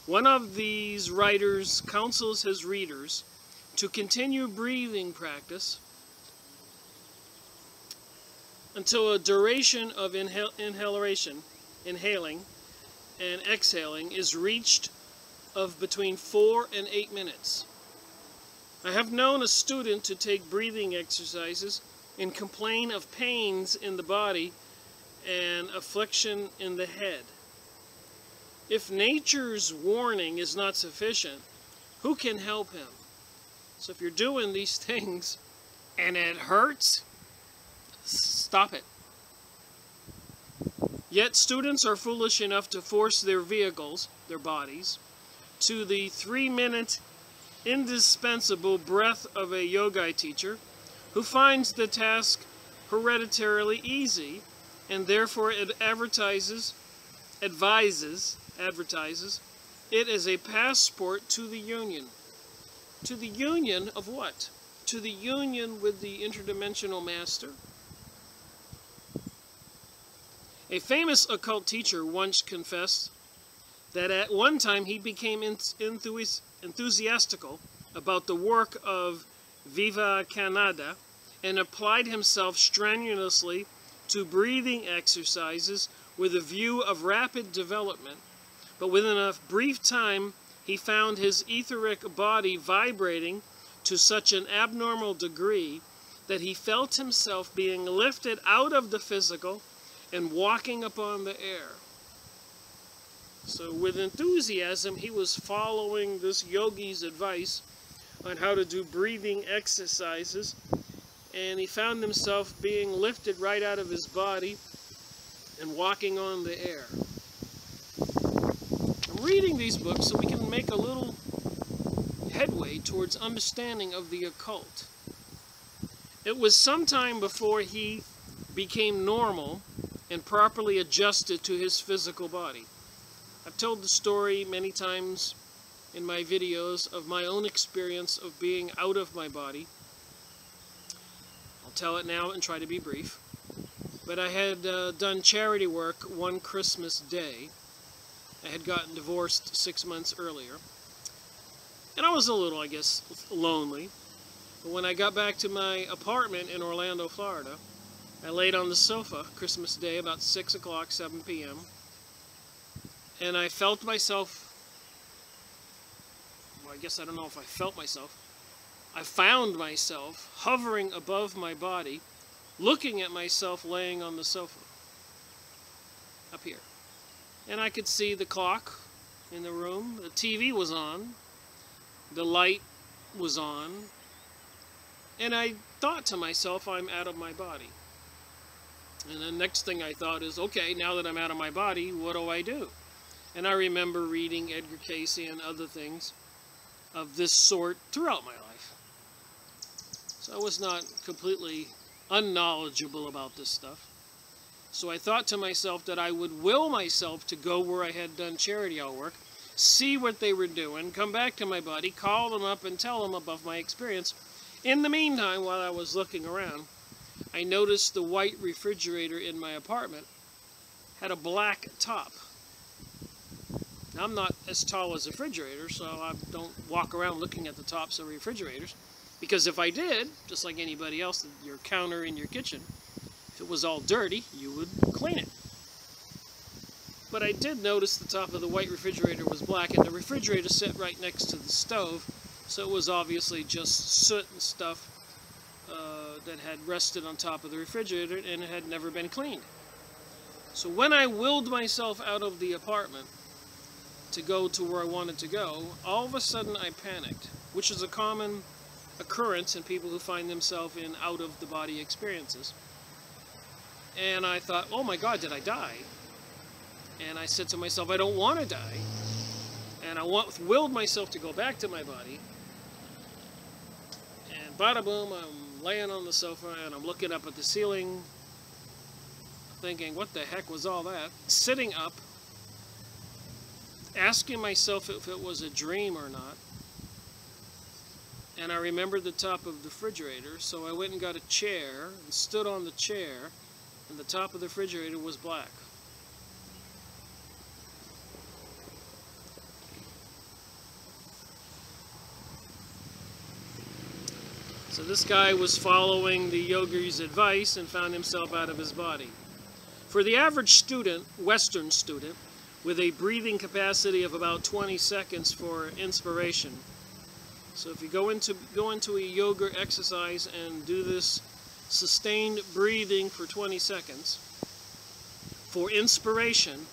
One of these writers counsels his readers to continue breathing practice until a duration of inhaling and exhaling is reached of between 4 and 8 minutes. I have known a student to take breathing exercises and complain of pains in the body and affliction in the head. If nature's warning is not sufficient, who can help him? So if you're doing these things and it hurts, stop it. Yet students are foolish enough to force their vehicles, their bodies, to the 3-minute indispensable breath of a yoga teacher who finds the task hereditarily easy and therefore it advertises it as a passport to the union. To the union of what? To the union with the interdimensional master? A famous occult teacher once confessed that at one time he became enthusiastical about the work of Vivekananda and applied himself strenuously to breathing exercises with a view of rapid development, but within a brief time he found his etheric body vibrating to such an abnormal degree that he felt himself being lifted out of the physical and walking upon the air. So with enthusiasm, he was following this yogi's advice on how to do breathing exercises, and he found himself being lifted right out of his body and walking on the air. I'm reading these books so we can make a little headway towards understanding of the occult. It was some time before he became normal and properly adjusted to his physical body. I've told the story many times in my videos of my own experience of being out of my body. I'll tell it now and try to be brief. But I had done charity work one Christmas day. I had gotten divorced 6 months earlier. And I was a little, I guess, lonely. But when I got back to my apartment in Orlando, Florida, I laid on the sofa Christmas Day about 6 o'clock, 7 p.m. And I felt myself, well, I guess I don't know if I felt myself. I found myself hovering above my body, looking at myself laying on the sofa, up here. And I could see the clock in the room, the TV was on, the light was on, and I thought to myself, I'm out of my body. And the next thing I thought is, okay, now that I'm out of my body, what do I do? And I remember reading Edgar Cayce and other things of this sort throughout my life. So I was not completely unknowledgeable about this stuff. So I thought to myself that I would will myself to go where I had done charity hour work, see what they were doing, come back to my body, call them up and tell them about my experience. In the meantime, while I was looking around, I noticed the white refrigerator in my apartment had a black top. Now, I'm not as tall as a refrigerator, so I don't walk around looking at the tops of refrigerators. Because if I did, just like anybody else, your counter in your kitchen, if it was all dirty, you would clean it. But I did notice the top of the white refrigerator was black, and the refrigerator sat right next to the stove, so it was obviously just soot and stuff that had rested on top of the refrigerator, and it had never been cleaned. So when I willed myself out of the apartment to go to where I wanted to go, all of a sudden I panicked, which is a common occurrence in people who find themselves in out-of-the-body experiences. And I thought, oh my God, did I die? And I said to myself, I don't want to die. And I willed myself to go back to my body. And bada boom, I'm laying on the sofa and I'm looking up at the ceiling, thinking, what the heck was all that? Sitting up, asking myself if it was a dream or not. And I remembered the top of the refrigerator, so I went and got a chair and stood on the chair, and the top of the refrigerator was black. So this guy was following the yogi's advice and found himself out of his body. For the average student, Western student, with a breathing capacity of about 20 seconds for inspiration. So if you go into a yoga exercise and do this sustained breathing for 20 seconds for inspiration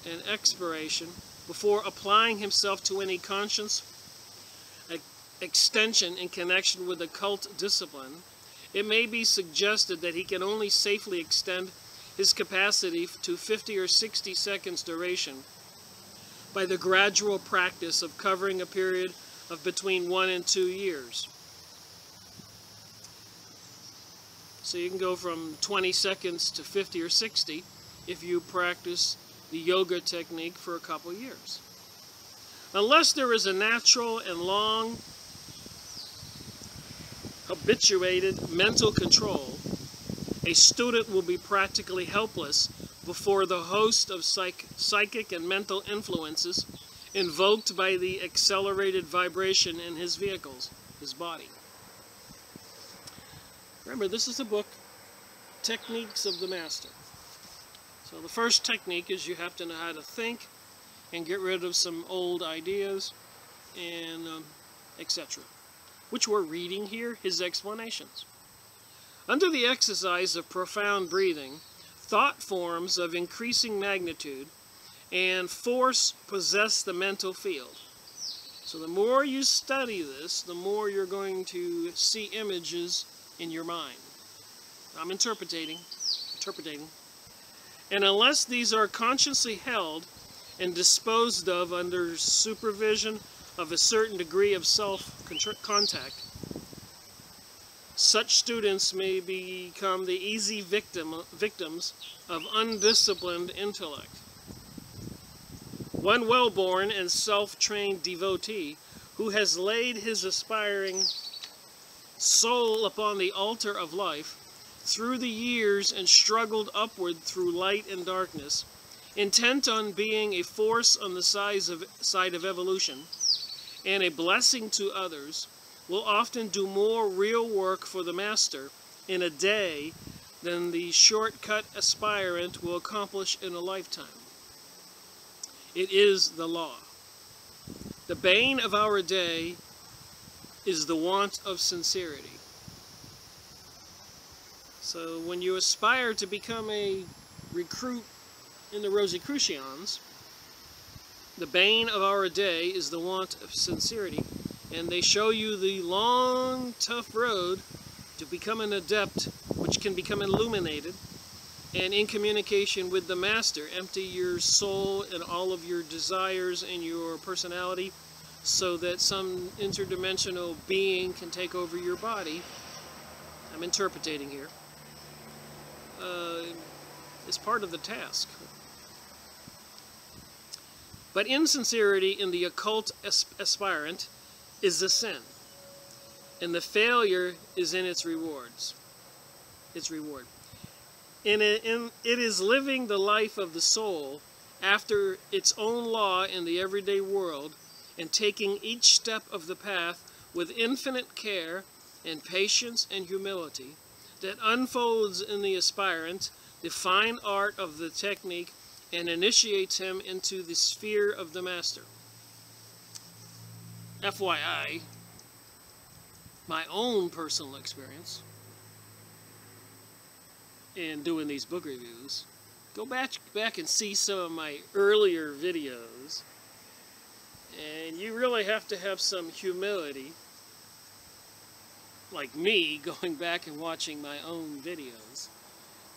and expiration before applying himself to any conscious extension in connection with occult discipline, it may be suggested that he can only safely extend his capacity to 50 or 60 seconds duration by the gradual practice of covering a period of between 1 and 2 years. So you can go from 20 seconds to 50 or 60 if you practice the yoga technique for a couple years. Unless there is a natural and long habituated mental control, a student will be practically helpless before the host of psychic and mental influences invoked by the accelerated vibration in his vehicles, his body. Remember, this is the book, Techniques of the Master. So the first technique is you have to know how to think and get rid of some old ideas and etc., which we're reading here, his explanations. Under the exercise of profound breathing, thought forms of increasing magnitude and force possess the mental field. So the more you study this, the more you're going to see images in your mind. I'm interpreting. And unless these are consciously held and disposed of under supervision of a certain degree of self-contact, such students may become the easy victims of undisciplined intellect. One well-born and self-trained devotee who has laid his aspiring soul upon the altar of life through the years and struggled upward through light and darkness, intent on being a force on the side of evolution and a blessing to others, will often do more real work for the Master in a day than the shortcut aspirant will accomplish in a lifetime. It is the law. The bane of our day is the want of sincerity. So when you aspire to become a recruit in the Rosicrucians, the bane of our day is the want of sincerity. And they show you the long, tough road to become an adept, which can become illuminated, and in communication with the Master, empty your soul and all of your desires and your personality so that some interdimensional being can take over your body. I'm interpreting here. It's part of the task. But insincerity in the occult aspirant is a sin, and the failure is in its reward. It is living the life of the soul after its own law in the everyday world, and taking each step of the path with infinite care and patience and humility, that unfolds in the aspirant the fine art of the technique and initiates him into the sphere of the master. FYI, my own personal experience in doing these book reviews, go back and see some of my earlier videos, and you really have to have some humility, like me, going back and watching my own videos.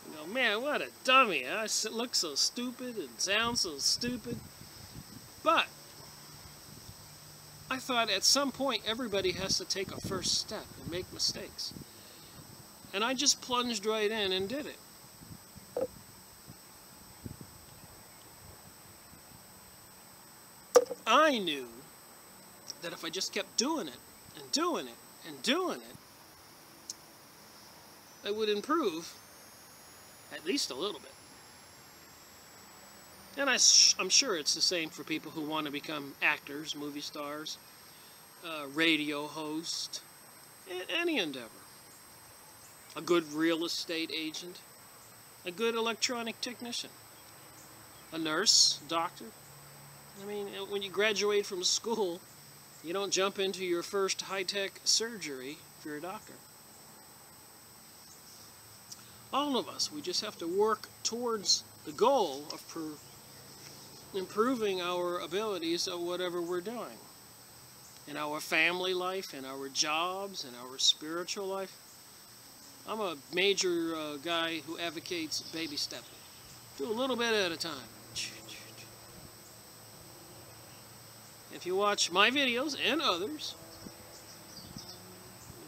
You know, man, what a dummy. I look so stupid and sound so stupid. But I thought at some point everybody has to take a first step and make mistakes. And I just plunged right in and did it. I knew that if I just kept doing it and doing it and doing it, I would improve at least a little bit. And I'm sure it's the same for people who want to become actors, movie stars, radio host, any endeavor. A good real estate agent, a good electronic technician, a nurse, doctor. I mean, when you graduate from school, you don't jump into your first high-tech surgery if you're a doctor. All of us, we just have to work towards the goal of improving our abilities of whatever we're doing. In our family life, in our jobs, in our spiritual life. I'm a major guy who advocates baby stepping. Do a little bit at a time. If you watch my videos and others,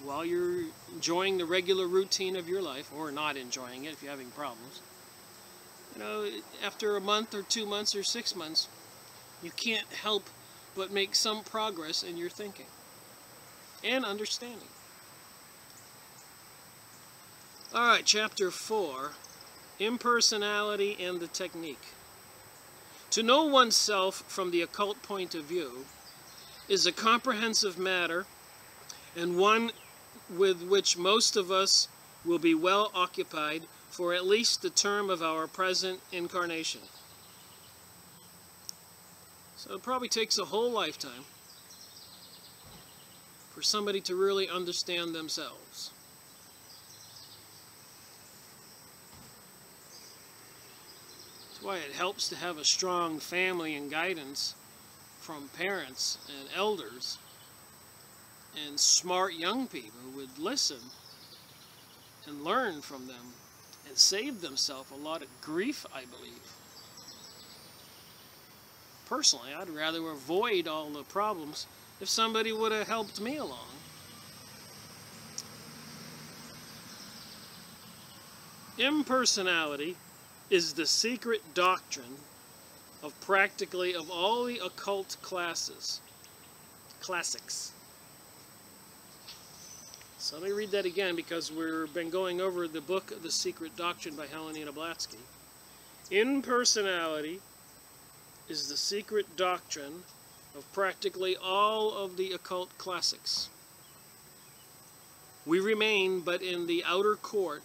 while you're enjoying the regular routine of your life, or not enjoying it if you're having problems, you know, after a month or 2 months or 6 months, you can't help but make some progress in your thinking and understanding. Alright, Chapter 4, Impersonality and the Technique. To know oneself from the occult point of view is a comprehensive matter, and one with which most of us will be well occupied for at least the term of our present incarnation. So it probably takes a whole lifetime for somebody to really understand themselves. That's why it helps to have a strong family and guidance from parents and elders and smart young people who would listen and learn from them and save themselves a lot of grief, I believe. Personally, I'd rather avoid all the problems if somebody would have helped me along. Impersonality is the secret doctrine of practically of all the occult classics. So let me read that again, because we've been going over the book The Secret Doctrine by Helena Blavatsky. Impersonality is the secret doctrine of practically all of the occult classics. We remain but in the outer court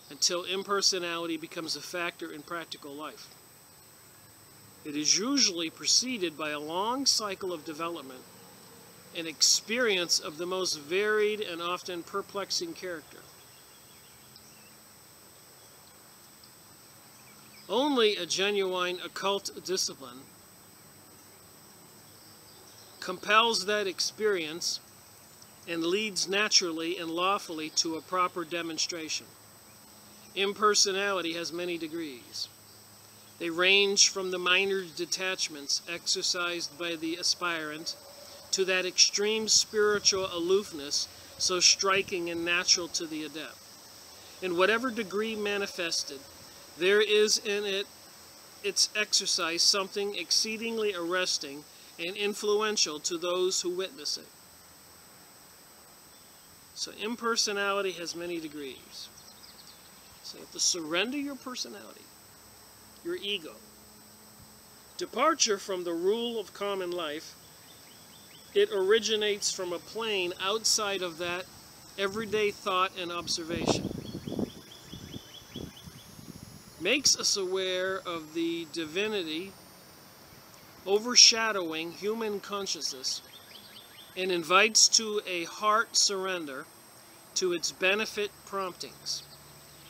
until impersonality becomes a factor in practical life. It is usually preceded by a long cycle of development and experience of the most varied and often perplexing character. Only a genuine occult discipline compels that experience and leads naturally and lawfully to a proper demonstration. Impersonality has many degrees. They range from the minor detachments exercised by the aspirant to that extreme spiritual aloofness so striking and natural to the adept. In whatever degree manifested, there is in its exercise something exceedingly arresting and influential to those who witness it. So impersonality has many degrees. So you have to surrender your personality, your ego, departure from the rule of common life, it originates from a plane outside of that everyday thought and observation. Makes us aware of the divinity overshadowing human consciousness and invites to a heart surrender to its benefit promptings.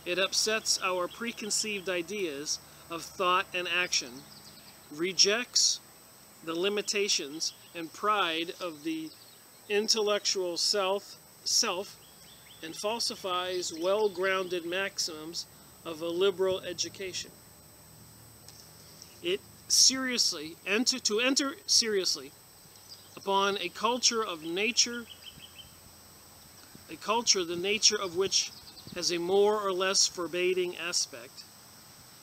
It upsets our preconceived ideas of thought and action, rejects the limitations and pride of the intellectual self, and falsifies well-grounded maxims of a liberal education. It to enter seriously upon a culture of nature, a culture the nature of which has a more or less forbidding aspect,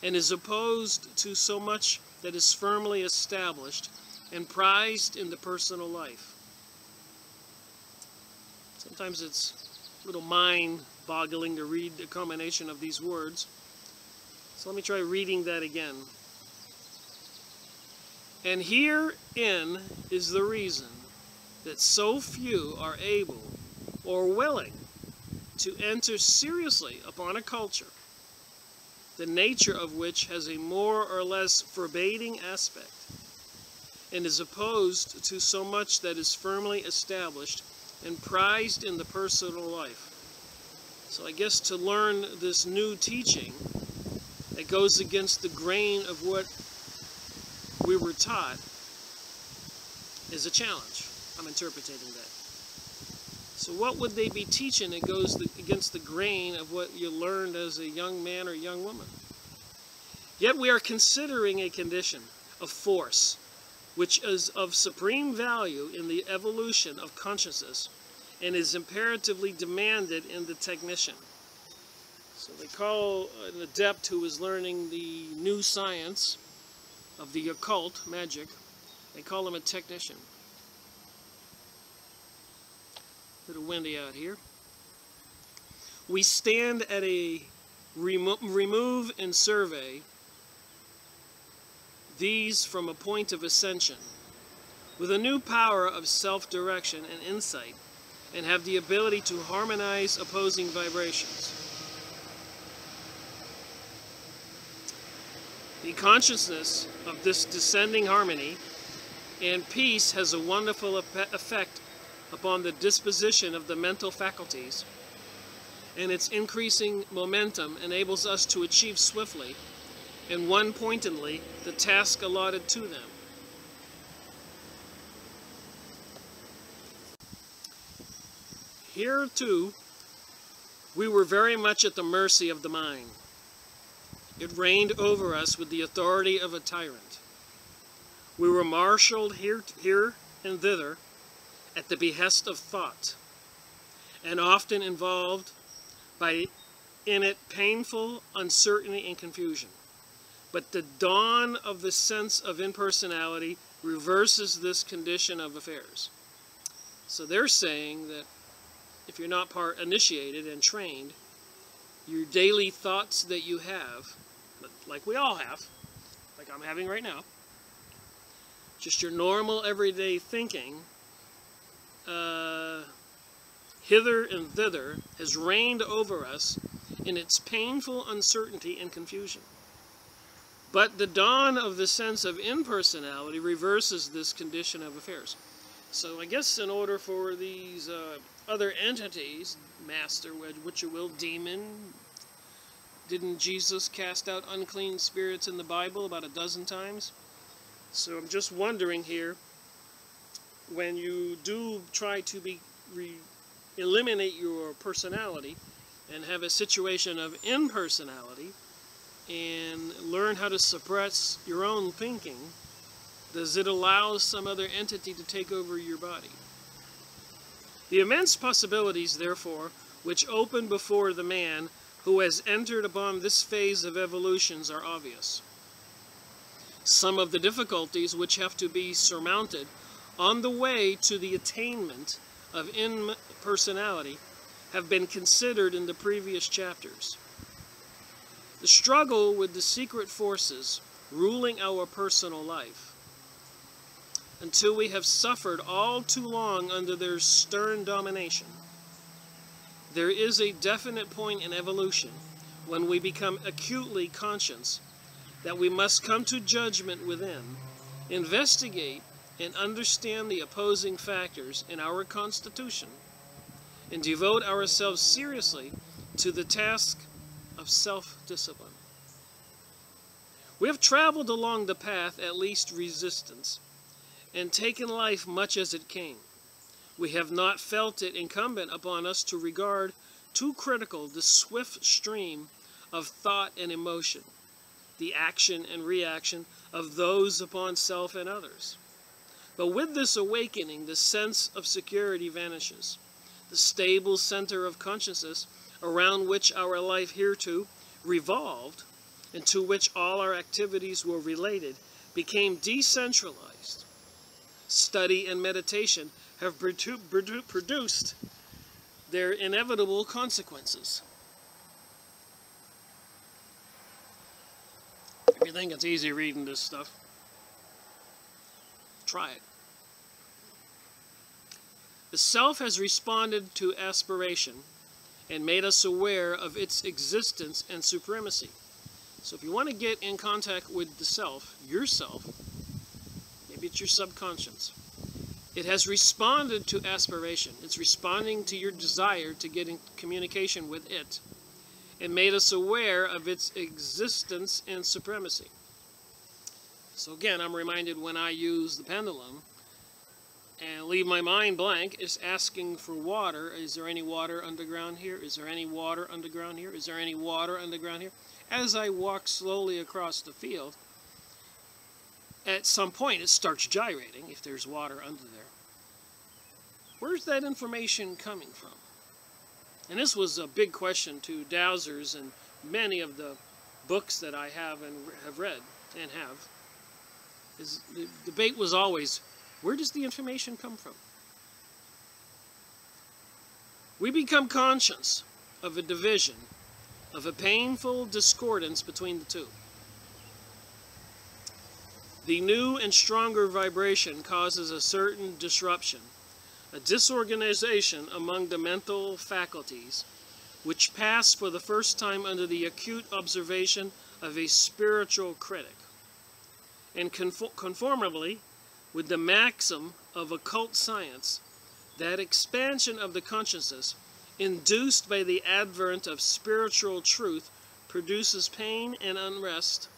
and is opposed to so much that is firmly established and prized in the personal life. Sometimes it's a little mind-boggling to read the combination of these words. So let me try reading that again. And herein is the reason that so few are able or willing to enter seriously upon a culture, the nature of which has a more or less forbidding aspect, and is opposed to so much that is firmly established and prized in the personal life. So I guess to learn this new teaching that goes against the grain of what we were taught is a challenge. I'm interpreting that. So what would they be teaching that goes against the grain of what you learned as a young man or young woman? Yet we are considering a condition of force which is of supreme value in the evolution of consciousness and is imperatively demanded in the technician. So they call an adept who is learning the new science of the occult, magic, they call him a technician. A little windy out here. We stand at a remove and survey these from a point of ascension, with a new power of self-direction and insight, and have the ability to harmonize opposing vibrations. The consciousness of this descending harmony and peace has a wonderful effect upon the disposition of the mental faculties, and its increasing momentum enables us to achieve swiftly and one-pointedly the task allotted to them. Here, too, we were very much at the mercy of the mind. It reigned over us with the authority of a tyrant. We were marshaled here and thither at the behest of thought, and often involved in it painful uncertainty and confusion. But the dawn of the sense of impersonality reverses this condition of affairs. So they're saying that if you're not initiated and trained, your daily thoughts that you have, like we all have, like I'm having right now, just your normal everyday thinking, hither and thither, has reigned over us in its painful uncertainty and confusion. But the dawn of the sense of impersonality reverses this condition of affairs. So I guess in order for these other entities, master, which you will, demon, didn't Jesus cast out unclean spirits in the Bible about a dozen times? So I'm just wondering here, when you do try to eliminate your personality and have a situation of impersonality and learn how to suppress your own thinking, does it allow some other entity to take over your body? The immense possibilities, therefore, which open before the man who has entered upon this phase of evolutions are obvious. Some of the difficulties which have to be surmounted on the way to the attainment of impersonality have been considered in the previous chapters. The struggle with the secret forces ruling our personal life, until we have suffered all too long under their stern domination. There is a definite point in evolution when we become acutely conscious that we must come to judgment within, investigate and understand the opposing factors in our constitution, and devote ourselves seriously to the task of self-discipline. We have traveled along the path at least resistance, and taken life much as it came. We have not felt it incumbent upon us to regard too critical the swift stream of thought and emotion, the action and reaction of those upon self and others. But with this awakening, the sense of security vanishes. The stable center of consciousness around which our life hereto revolved, and to which all our activities were related, became decentralized. Study and meditation have produced their inevitable consequences. If you think it's easy reading this stuff, try it. The self has responded to aspiration and made us aware of its existence and supremacy. So if you want to get in contact with the self, yourself, maybe it's your subconscious, it has responded to aspiration. It's responding to your desire to get in communication with it, and made us aware of its existence and supremacy. So again, I'm reminded when I use the pendulum and leave my mind blank, it's asking for water. Is there any water underground here? Is there any water underground here? Is there any water underground here? As I walk slowly across the field, at some point it starts gyrating if there's water under there. Where's that information coming from? And this was a big question to dowsers and many of the books that I have and have read and have. The debate was always, where does the information come from? We become conscious of a division, of a painful discordance between the two. The new and stronger vibration causes a certain disruption, a disorganization among the mental faculties, which pass for the first time under the acute observation of a spiritual critic. And conformably with the maxim of occult science, that expansion of the consciousness induced by the advent of spiritual truth produces pain and unrest.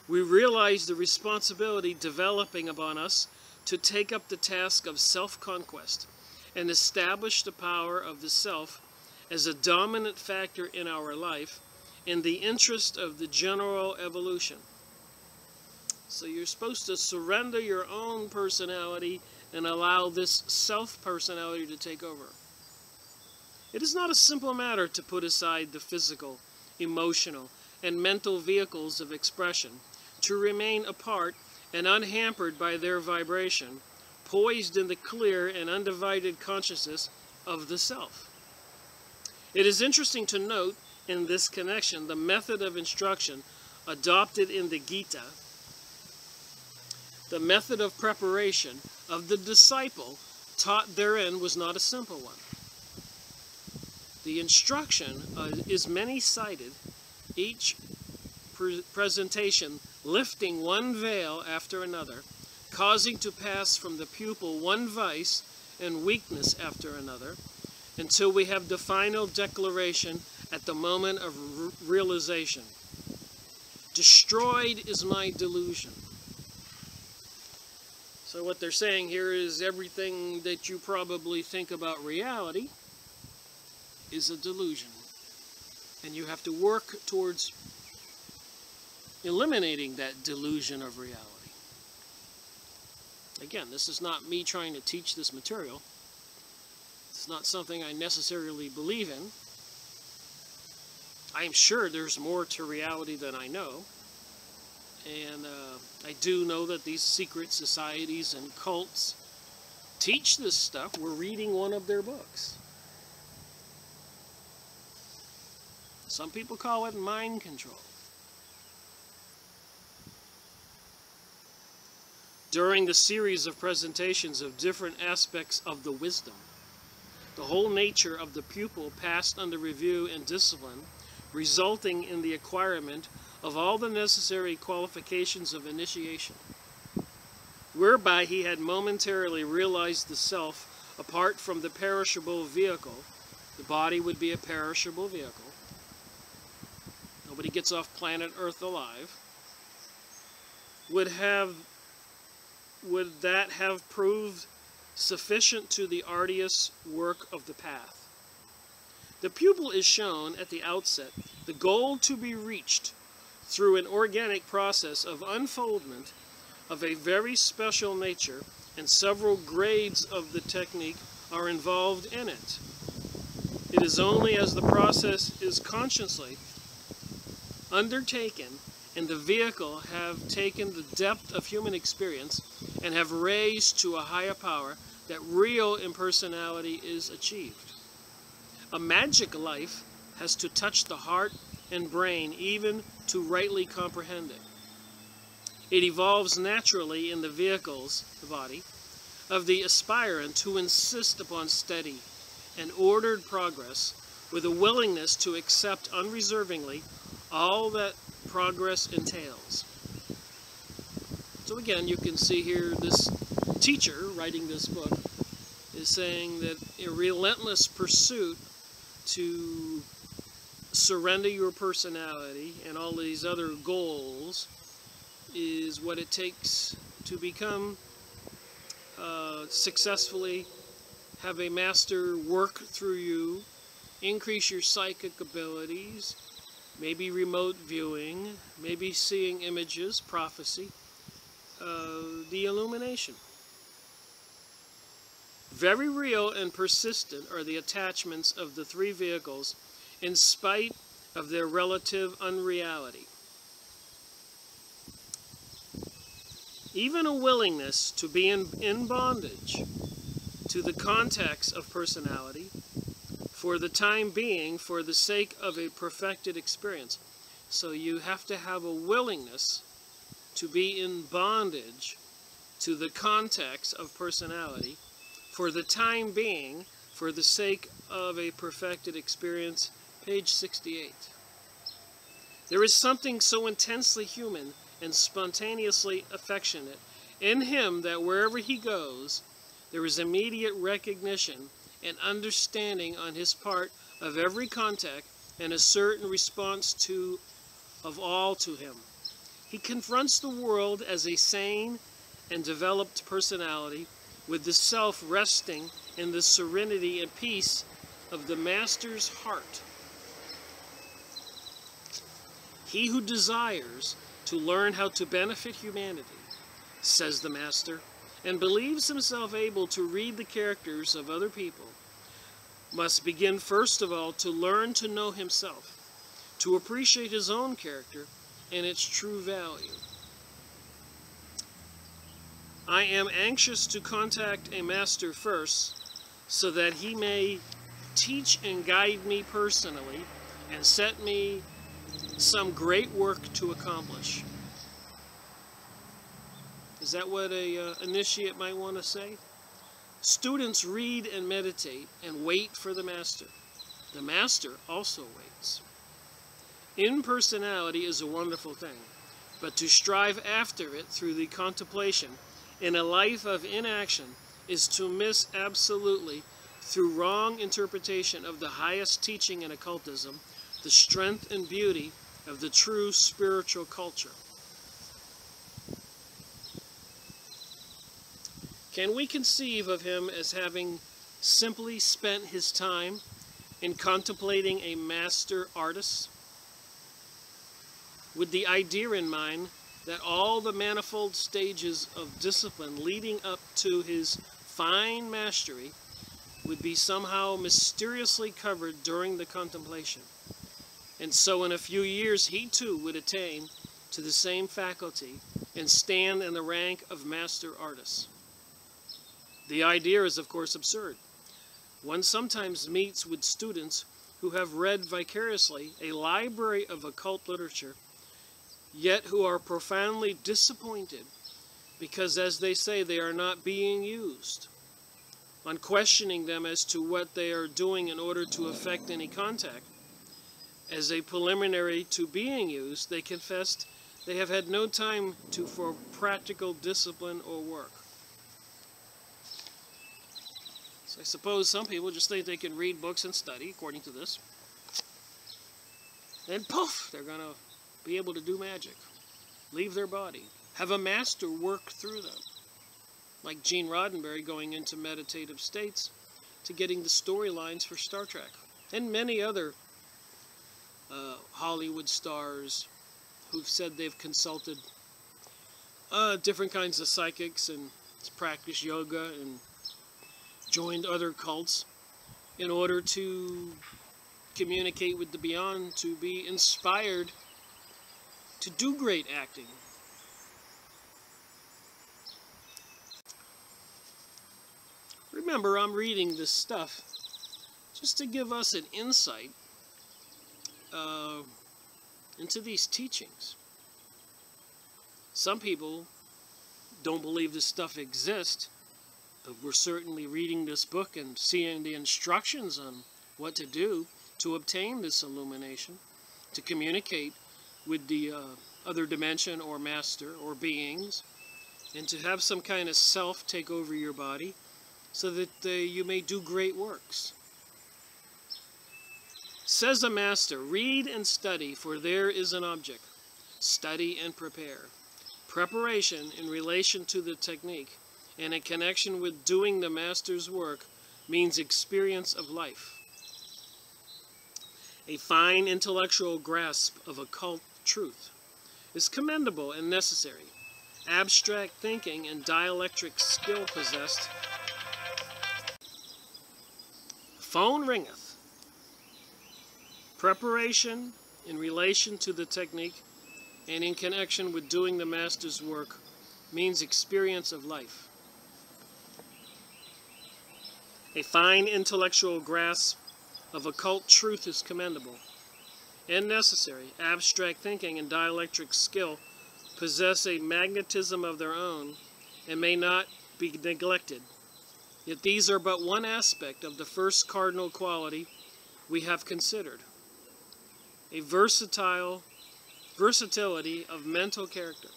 We realize the responsibility developing upon us to take up the task of self-conquest and establish the power of the self as a dominant factor in our life in the interest of the general evolution. So you're supposed to surrender your own personality and allow this self-personality to take over. It is not a simple matter to put aside the physical, emotional, and mental vehicles of expression, to remain apart and unhampered by their vibration, poised in the clear and undivided consciousness of the self. It is interesting to note in this connection the method of instruction adopted in the Gita. The method of preparation of the disciple taught therein was not a simple one. The instruction is many-sided, each presentation lifting one veil after another, causing to pass from the pupil one vice and weakness after another, until we have the final declaration at the moment of realization. Destroyed is my delusion. So what they're saying here is everything that you probably think about reality is a delusion. And you have to work towards eliminating that delusion of reality. Again, this is not me trying to teach this material. It's not something I necessarily believe in. I am sure there's more to reality than I know. And I do know that these secret societies and cults teach this stuff. We're reading one of their books. Some people call it mind control. during the series of presentations of different aspects of the wisdom. The whole nature of the pupil passed under review and discipline, resulting in the acquirement of all the necessary qualifications of initiation, whereby he had momentarily realized the self apart from the perishable vehicle. The body would be a perishable vehicle. Nobody gets off planet Earth alive. Would that have proved sufficient to the arduous work of the path? The pupil is shown at the outset the goal to be reached through an organic process of unfoldment of a very special nature, and several grades of the technique are involved in it. It is only as the process is consciously undertaken and the vehicle have taken the depth of human experience and have raised to a higher power that real impersonality is achieved. A magic life has to touch the heart and brain even to rightly comprehend it. It evolves naturally in the vehicles, the body, of the aspirant who insist upon steady and ordered progress with a willingness to accept unreservingly all that progress entails. So again, you can see here this teacher writing this book is saying that a relentless pursuit to surrender your personality and all these other goals is what it takes to become successfully, have a master work through you, increase your psychic abilities, maybe remote viewing, maybe seeing images, prophecy, the illumination. Very real and persistent are the attachments of the three vehicles in spite of their relative unreality. Even a willingness to be in bondage to the contacts of personality for the time being for the sake of a perfected experience. So you have to have a willingness to be in bondage to the contacts of personality for the time being for the sake of a perfected experience. Page 68. There is something so intensely human and spontaneously affectionate in him that wherever he goes, there is immediate recognition and understanding on his part of every contact and a certain response of all to him. He confronts the world as a sane and developed personality with the self resting in the serenity and peace of the master's heart. He who desires to learn how to benefit humanity, says the master, and believes himself able to read the characters of other people, must begin first of all to learn to know himself, to appreciate his own character and its true value. I am anxious to contact a master first, so that he may teach and guide me personally and set me some great work to accomplish. Is that what an initiate might want to say? Students read and meditate and wait for the master. The master also waits. Impersonality is a wonderful thing, but to strive after it through the contemplation in a life of inaction is to miss absolutely, through wrong interpretation of the highest teaching in occultism, the strength and beauty of the true spiritual culture. Can we conceive of him as having simply spent his time in contemplating a master artist, with the idea in mind that all the manifold stages of discipline leading up to his fine mastery would be somehow mysteriously covered during the contemplation? And so in a few years he too would attain to the same faculty and stand in the rank of master artists. The idea is of course absurd. One sometimes meets with students who have read vicariously a library of occult literature, yet who are profoundly disappointed because, as they say, they are not being used. On questioning them as to what they are doing in order to effect any contact, as a preliminary to being used, they confessed they have had no time for practical discipline or work. So I suppose some people just think they can read books and study, according to this, and poof, they're going to be able to do magic, leave their body, have a master work through them, like Gene Roddenberry going into meditative states to getting the storylines for Star Trek, and many other Hollywood stars who've said they've consulted different kinds of psychics and practiced yoga and joined other cults in order to communicate with the beyond, to be inspired to do great acting. Remember, I'm reading this stuff just to give us an insight into these teachings. Some people don't believe this stuff exists, but we're certainly reading this book and seeing the instructions on what to do to obtain this illumination, to communicate with the other dimension or master or beings, and to have some kind of self take over your body so that you may do great works. Says a master, read and study, for there is an object. Study and prepare. Preparation in relation to the technique and in connection with doing the master's work means experience of life. A fine intellectual grasp of occult truth is commendable and necessary. Abstract thinking and dialectric skill possessed. Phone ringeth. Preparation in relation to the technique and in connection with doing the master's work means experience of life. A fine intellectual grasp of occult truth is commendable and necessary. Abstract thinking and dialectric skill possess a magnetism of their own and may not be neglected. Yet these are but one aspect of the first cardinal quality we have considered. A versatility of mental character.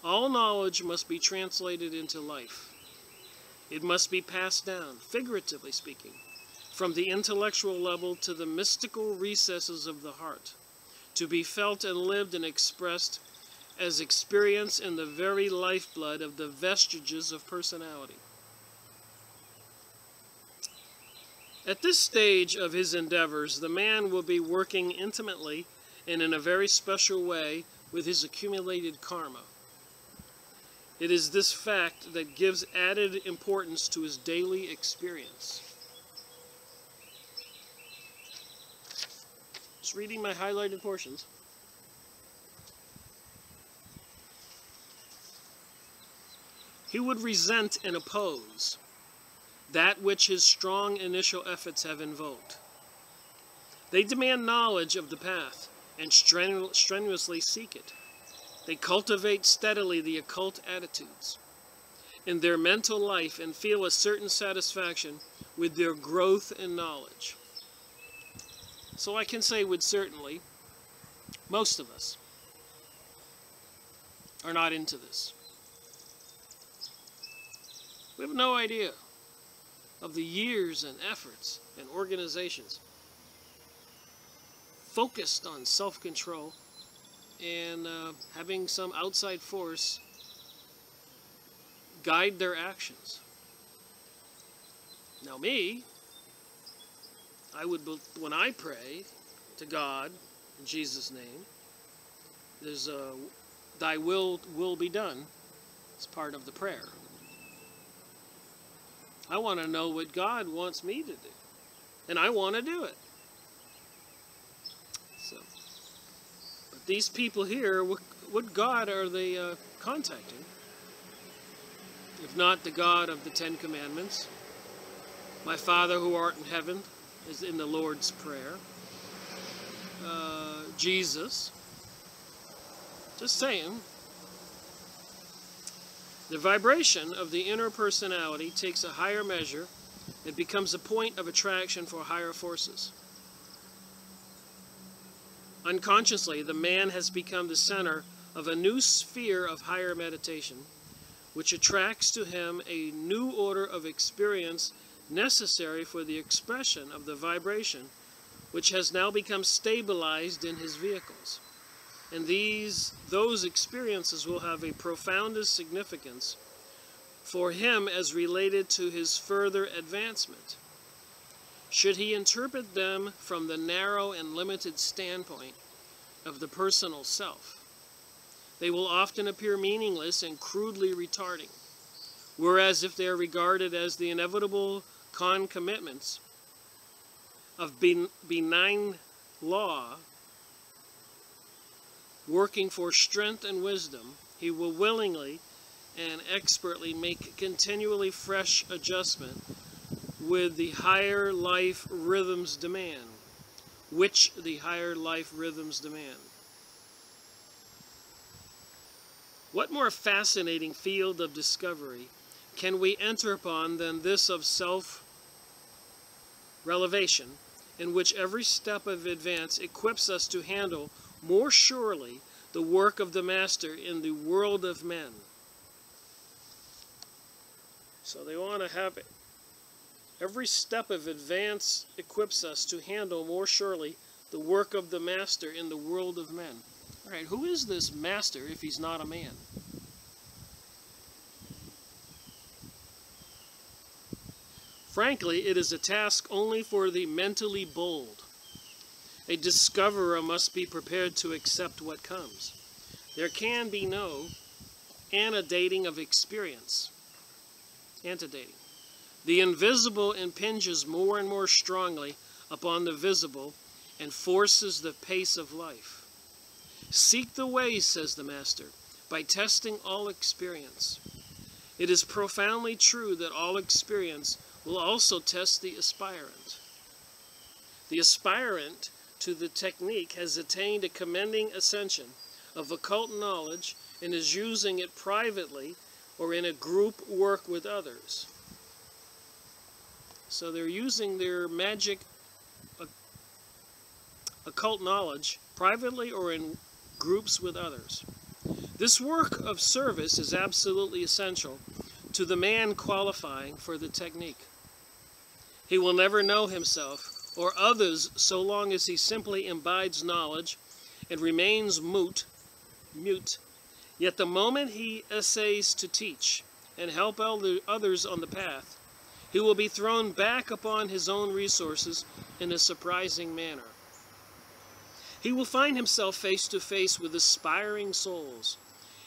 All knowledge must be translated into life. It must be passed down, figuratively speaking, from the intellectual level to the mystical recesses of the heart, to be felt and lived and expressed as experience in the very lifeblood of the vestiges of personality. At this stage of his endeavors, the man will be working intimately and in a very special way with his accumulated karma. It is this fact that gives added importance to his daily experience. Just reading my highlighted portions. He would resent and oppose that which his strong initial efforts have invoked. They demand knowledge of the path and strenuously seek it. They cultivate steadily the occult attitudes in their mental life and feel a certain satisfaction with their growth in knowledge. So I can say with certainty, most of us are not into this. We have no idea of the years and efforts and organizations focused on self-control and having some outside force guide their actions. Now me, when I pray to God in Jesus' name, there's thy will be done. It's part of the prayer. I want to know what God wants me to do, and I want to do it. So, but these people here, what God are they contacting? If not the God of the Ten Commandments, my Father who art in heaven is in the Lord's Prayer. Jesus. Just saying. The vibration of the inner personality takes a higher measure. It becomes a point of attraction for higher forces. Unconsciously, the man has become the center of a new sphere of higher meditation, which attracts to him a new order of experience necessary for the expression of the vibration, which has now become stabilized in his vehicles. And those experiences will have a profoundest significance for him as related to his further advancement. Should he interpret them from the narrow and limited standpoint of the personal self, they will often appear meaningless and crudely retarding, whereas if they are regarded as the inevitable concomitants of benign law working for strength and wisdom, he will willingly and expertly make continually fresh adjustment with the higher life rhythms demand, which the higher life rhythms demand. What more fascinating field of discovery can we enter upon than this of self-revelation, in which every step of advance equips us to handle more surely the work of the Master in the world of men? So they want to have it. Every step of advance equips us to handle more surely the work of the Master in the world of men. All right, who is this Master if he's not a man? Frankly, it is a task only for the mentally bold. A discoverer must be prepared to accept what comes. There can be no antedating of experience. Antedating. The invisible impinges more and more strongly upon the visible and forces the pace of life. Seek the way, says the Master, by testing all experience. It is profoundly true that all experience will also test the aspirant. The aspirant to the technique has attained a commending ascension of occult knowledge and is using it privately or in a group work with others. So they're using their magic occult knowledge privately or in groups with others. This work of service is absolutely essential to the man qualifying for the technique. He will never know himself or others so long as he simply imbibes knowledge and remains mute. Yet the moment he essays to teach and help others on the path, he will be thrown back upon his own resources in a surprising manner. He will find himself face to face with aspiring souls,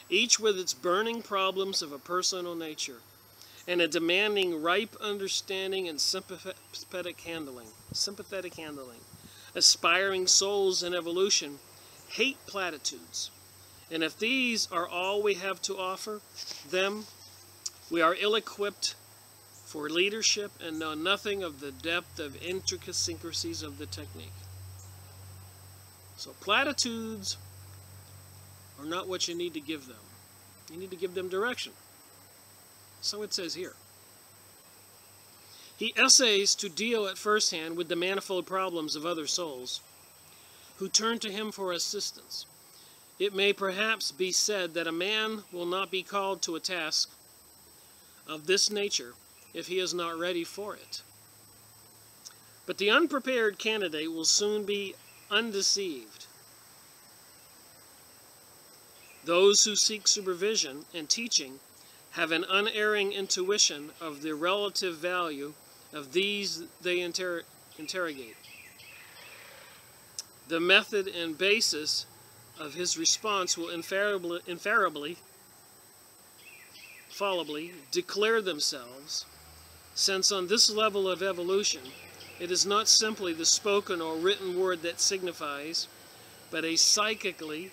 each with its burning problems of a personal nature, and a demanding ripe understanding and sympathetic handling. Aspiring souls in evolution hate platitudes, and if these are all we have to offer them, we are ill-equipped for leadership and know nothing of the depth of intricacies of the technique. So platitudes are not what you need to give them. You need to give them direction. So it says here. He essays to deal at first hand with the manifold problems of other souls who turn to him for assistance. It may perhaps be said that a man will not be called to a task of this nature if he is not ready for it. But the unprepared candidate will soon be undeceived. Those who seek supervision and teaching have an unerring intuition of the relative value of these they interrogate. The method and basis of his response will infallibly declare themselves, since on this level of evolution, it is not simply the spoken or written word that signifies, but a psychically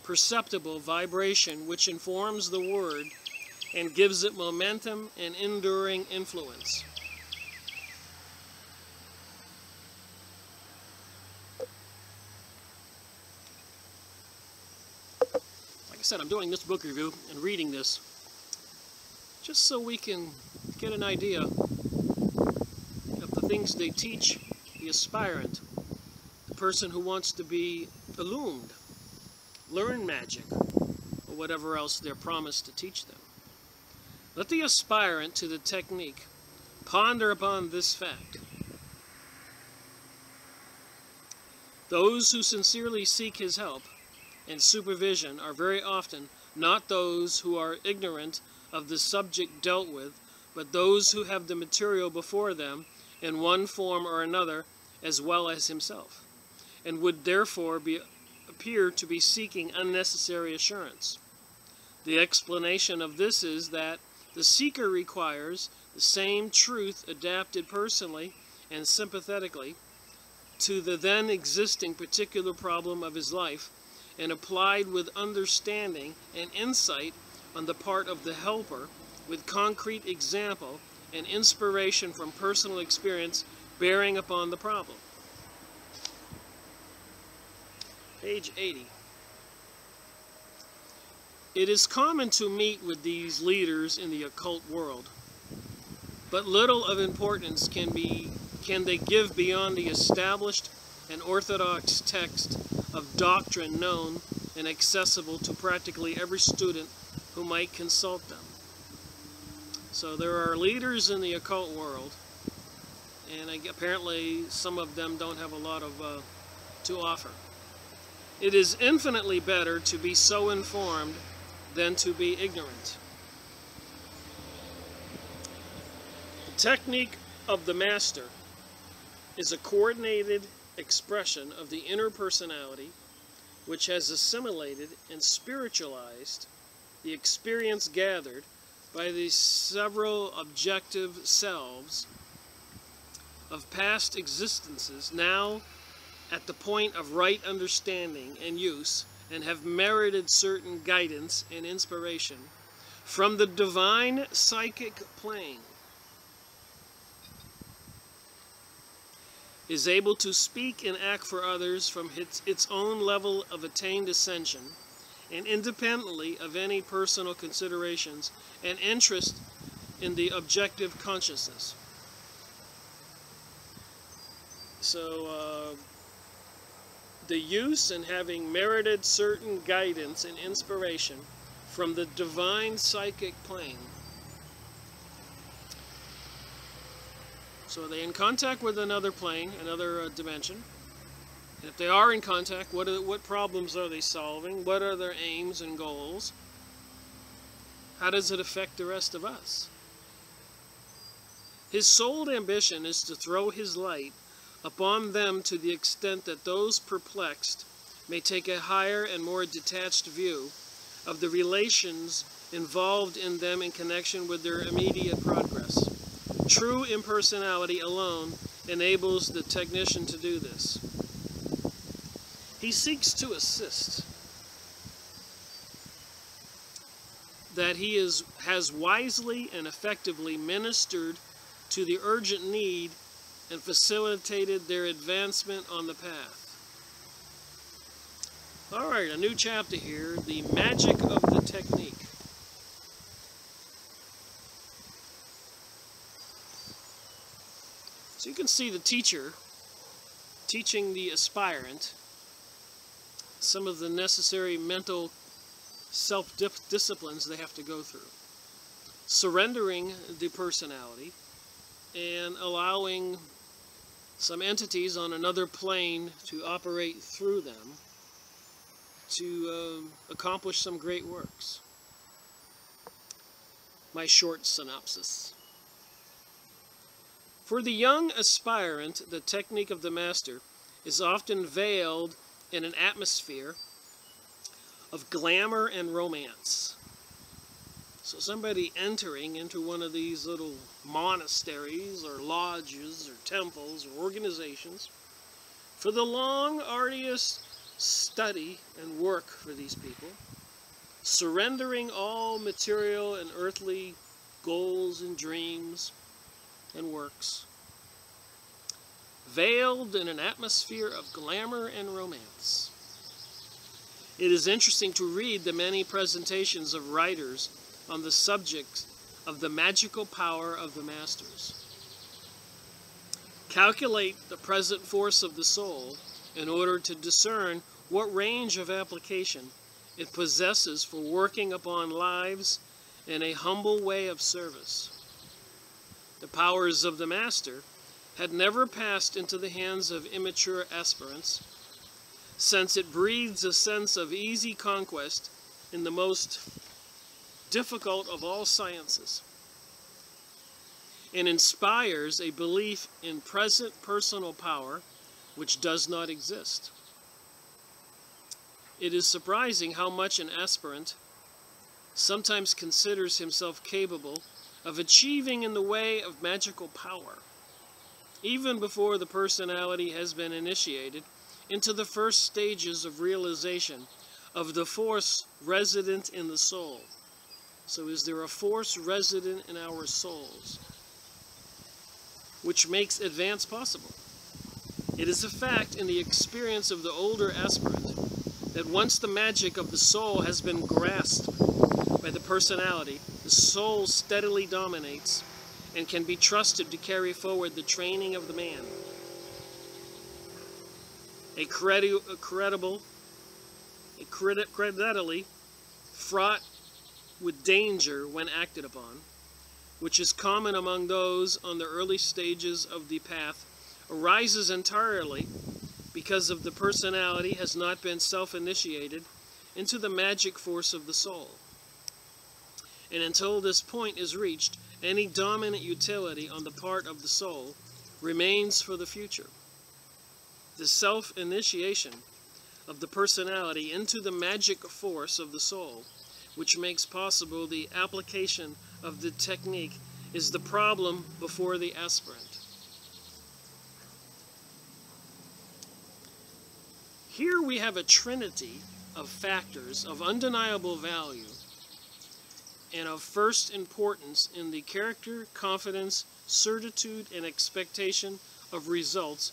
perceptible vibration which informs the word and gives it momentum and enduring influence. Like I said, I'm doing this book review and reading this just so we can get an idea of the things they teach the aspirant, the person who wants to be illumined, learn magic, or whatever else they're promised to teach them. Let the aspirant to the technique ponder upon this fact. Those who sincerely seek his help and supervision are very often not those who are ignorant of the subject dealt with, but those who have the material before them in one form or another, as well as himself, and would therefore appear to be seeking unnecessary assurance. The explanation of this is that the seeker requires the same truth adapted personally and sympathetically to the then existing particular problem of his life, and applied with understanding and insight on the part of the helper, with concrete example and inspiration from personal experience bearing upon the problem. Page 80. It is common to meet with these leaders in the occult world, but little of importance can they give beyond the established and orthodox text of doctrine known and accessible to practically every student who might consult them. So there are leaders in the occult world, and apparently some of them don't have a lot of to offer. It is infinitely better to be so informed than to be ignorant. The technique of the master is a coordinated expression of the inner personality which has assimilated and spiritualized the experience gathered by the several objective selves of past existences, now at the point of right understanding and use, and have merited certain guidance and inspiration from the divine psychic plane, is able to speak and act for others from its own level of attained ascension, and independently of any personal considerations and interest in the objective consciousness. So, the use and having merited certain guidance and inspiration from the divine psychic plane. So are they in contact with another plane, another dimension? And if they are in contact, what problems are they solving? What are their aims and goals? How does it affect the rest of us? His sole ambition is to throw his light upon them to the extent that those perplexed may take a higher and more detached view of the relations involved in them in connection with their immediate progress. True impersonality alone enables the technician to do this. He seeks to assist. That he has wisely and effectively ministered to the urgent need and facilitated their advancement on the path. Alright, a new chapter here, the magic of the technique. So you can see the teacher teaching the aspirant some of the necessary mental self-disciplines they have to go through. Surrendering the personality and allowing some entities on another plane to operate through them to accomplish some great works. My short synopsis. For the young aspirant, the technique of the master is often veiled in an atmosphere of glamour and romance. So somebody entering into one of these little monasteries or lodges or temples or organizations, for the long, arduous study and work for these people, surrendering all material and earthly goals and dreams and works, veiled in an atmosphere of glamour and romance. It is interesting to read the many presentations of writers on the subject of the magical power of the masters. Calculate the present force of the soul in order to discern what range of application it possesses for working upon lives in a humble way of service. The powers of the master had never passed into the hands of immature aspirants, since it breeds a sense of easy conquest in the most difficult of all sciences, and inspires a belief in present personal power which does not exist. It is surprising how much an aspirant sometimes considers himself capable of achieving in the way of magical power, even before the personality has been initiated into the first stages of realization of the force resident in the soul. So is there a force resident in our souls which makes advance possible? It is a fact in the experience of the older aspirant that once the magic of the soul has been grasped by the personality, the soul steadily dominates and can be trusted to carry forward the training of the man. A credibly fraught with danger when acted upon, which is common among those on the early stages of the path, arises entirely because of the personality has not been self-initiated into the magic force of the soul. And until this point is reached, any dominant utility on the part of the soul remains for the future. The self-initiation of the personality into the magic force of the soul, which makes possible the application of the technique, is the problem before the aspirant. Here we have a trinity of factors of undeniable value and of first importance in the character, confidence, certitude, and expectation of results,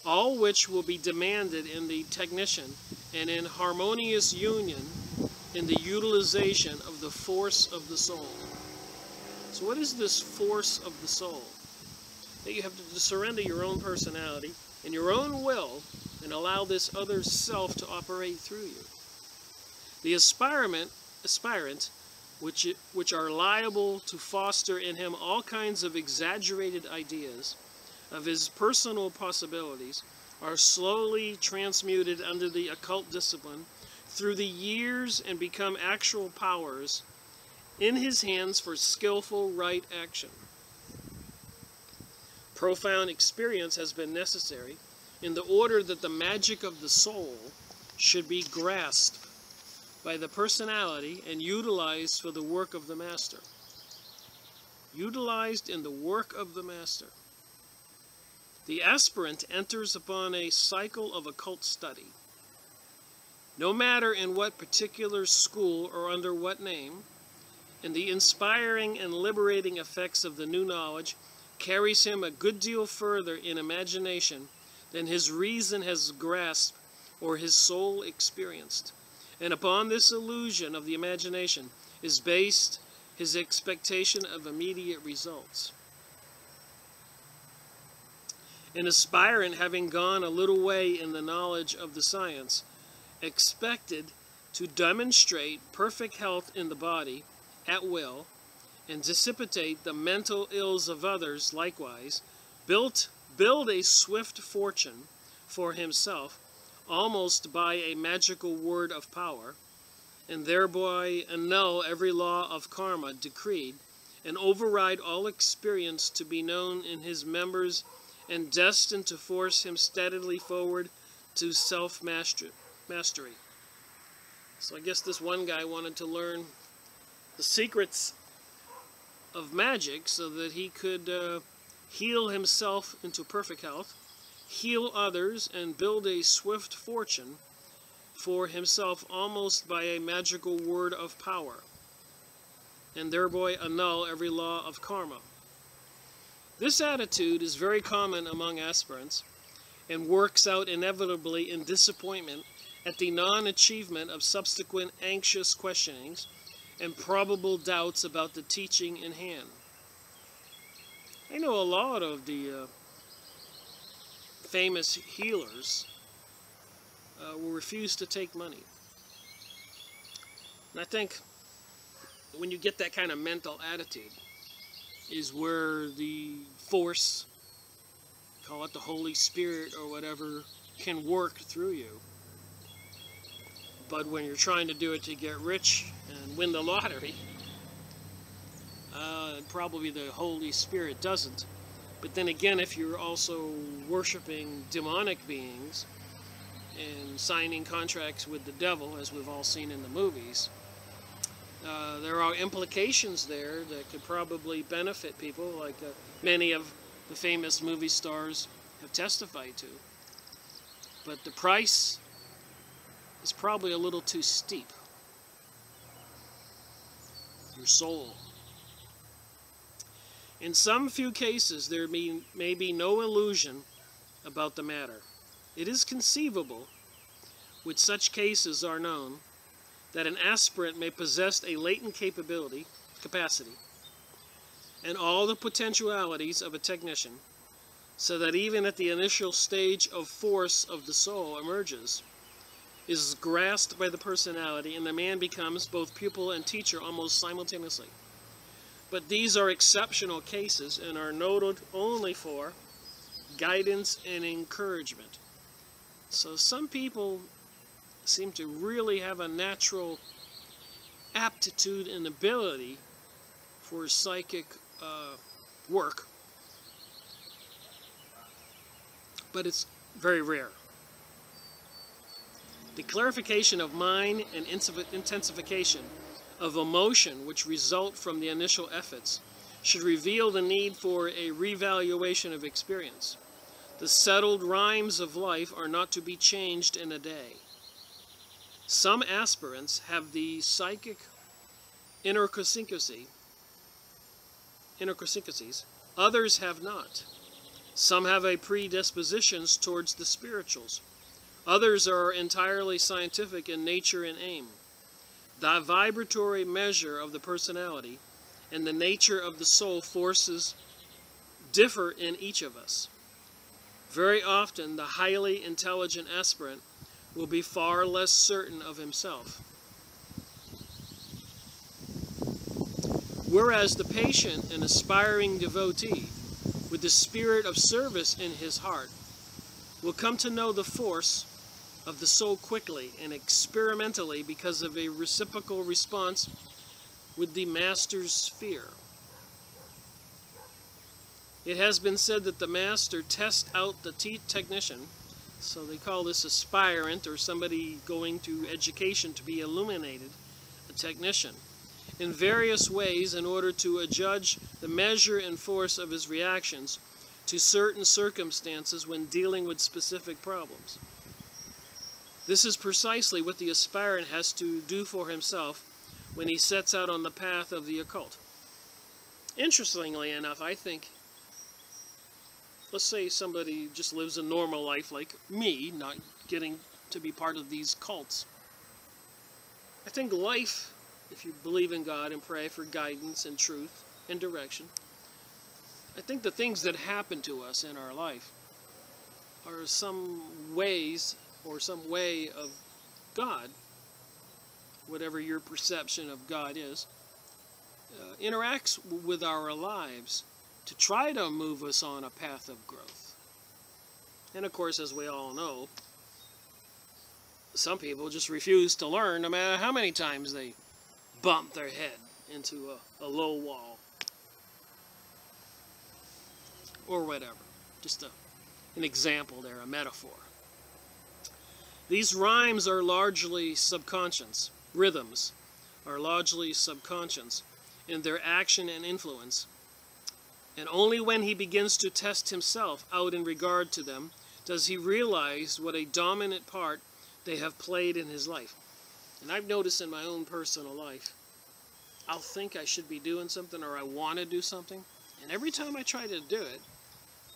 all which will be demanded in the technician and in harmonious union in the utilization of the force of the soul. So what is this force of the soul? That you have to surrender your own personality and your own will and allow this other self to operate through you. The aspirant, which are liable to foster in him all kinds of exaggerated ideas of his personal possibilities, are slowly transmuted under the occult discipline through the years and become actual powers in his hands for skillful right action. Profound experience has been necessary in the order that the magic of the soul should be grasped by the personality and utilized for the work of the master. Utilized in the work of the master. The aspirant enters upon a cycle of occult study. No matter in what particular school or under what name, and the inspiring and liberating effects of the new knowledge carries him a good deal further in imagination than his reason has grasped or his soul experienced. And upon this illusion of the imagination is based his expectation of immediate results. An aspirant, having gone a little way in the knowledge of the science, expected to demonstrate perfect health in the body at will, and dissipate the mental ills of others likewise, build a swift fortune for himself, almost by a magical word of power, and thereby annul every law of karma decreed, and override all experience to be known in his members, and destined to force him steadily forward to self-mastery. So I guess this one guy wanted to learn the secrets of magic so that he could heal himself into perfect health, heal others, and build a swift fortune for himself almost by a magical word of power, and thereby annul every law of karma. This attitude is very common among aspirants and works out inevitably in disappointment at the non-achievement of subsequent anxious questionings and probable doubts about the teaching in hand. I know a lot of the famous healers will refuse to take money. And I think when you get that kind of mental attitude is where the force, call it the Holy Spirit or whatever, can work through you. But when you're trying to do it to get rich and win the lottery, probably the Holy Spirit doesn't. But then again, if you're also worshiping demonic beings and signing contracts with the devil, as we've all seen in the movies, there are implications there that could probably benefit people, like many of the famous movie stars have testified to. But the price is probably a little too steep. Your soul. In some few cases, there may be no illusion about the matter. It is conceivable, which such cases are known, that an aspirant may possess a latent capacity, and all the potentialities of a technician, so that even at the initial stage of force of the soul emerges, is grasped by the personality, and the man becomes both pupil and teacher almost simultaneously. But these are exceptional cases and are noted only for guidance and encouragement. So some people seem to really have a natural aptitude and ability for psychic work, but it's very rare. The clarification of mind and intensification of emotion which result from the initial efforts should reveal the need for a revaluation of experience. The settled rhymes of life are not to be changed in a day. Some aspirants have the psychic idiosyncrasies, others have not. Some have a predisposition towards the spirituals. Others are entirely scientific in nature and aim. The vibratory measure of the personality and the nature of the soul forces differ in each of us. Very often, the highly intelligent aspirant will be far less certain of himself, whereas the patient and aspiring devotee, with the spirit of service in his heart, will come to know the force of the soul quickly and experimentally because of a reciprocal response with the master's sphere. It has been said that the master tests out the technician, so they call this aspirant or somebody going to education to be illuminated, a technician, in various ways in order to adjudge the measure and force of his reactions to certain circumstances when dealing with specific problems. This is precisely what the aspirant has to do for himself when he sets out on the path of the occult. Interestingly enough, I think, let's say somebody just lives a normal life like me, not getting to be part of these cults. I think life, if you believe in God and pray for guidance and truth and direction, I think the things that happen to us in our life are some ways or some way of God, whatever your perception of God is, interacts with our lives to try to move us on a path of growth. And of course, as we all know, some people just refuse to learn no matter how many times they bump their head into a low wall or whatever. Just an example there, a metaphor. These rhymes are largely subconscious. Rhythms are largely subconscious in their action and influence. And only when he begins to test himself out in regard to them does he realize what a dominant part they have played in his life. And I've noticed in my own personal life, I'll think I should be doing something or I want to do something. And every time I try to do it,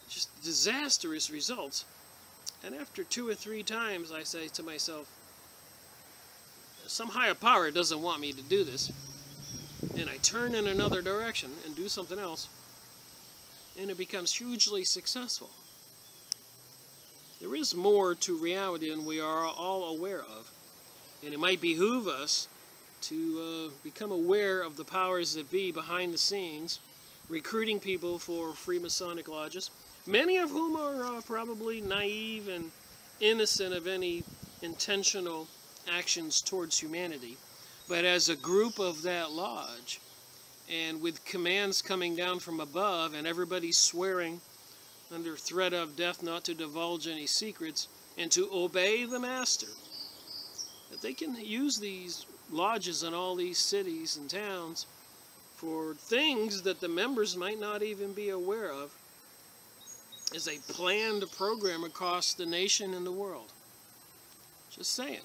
just disastrous results. And after 2 or 3 times, I say to myself, some higher power doesn't want me to do this. and I turn in another direction and do something else, and it becomes hugely successful. There is more to reality than we are all aware of, and it might behoove us to become aware of the powers that be behind the scenes, recruiting people for Freemasonic lodges, many of whom are probably naive and innocent of any intentional actions towards humanity. But as a group of that lodge, and with commands coming down from above, and everybody swearing under threat of death not to divulge any secrets, and to obey the master, that they can use these lodges in all these cities and towns for things that the members might not even be aware of, as a planned program across the nation and the world. Just saying.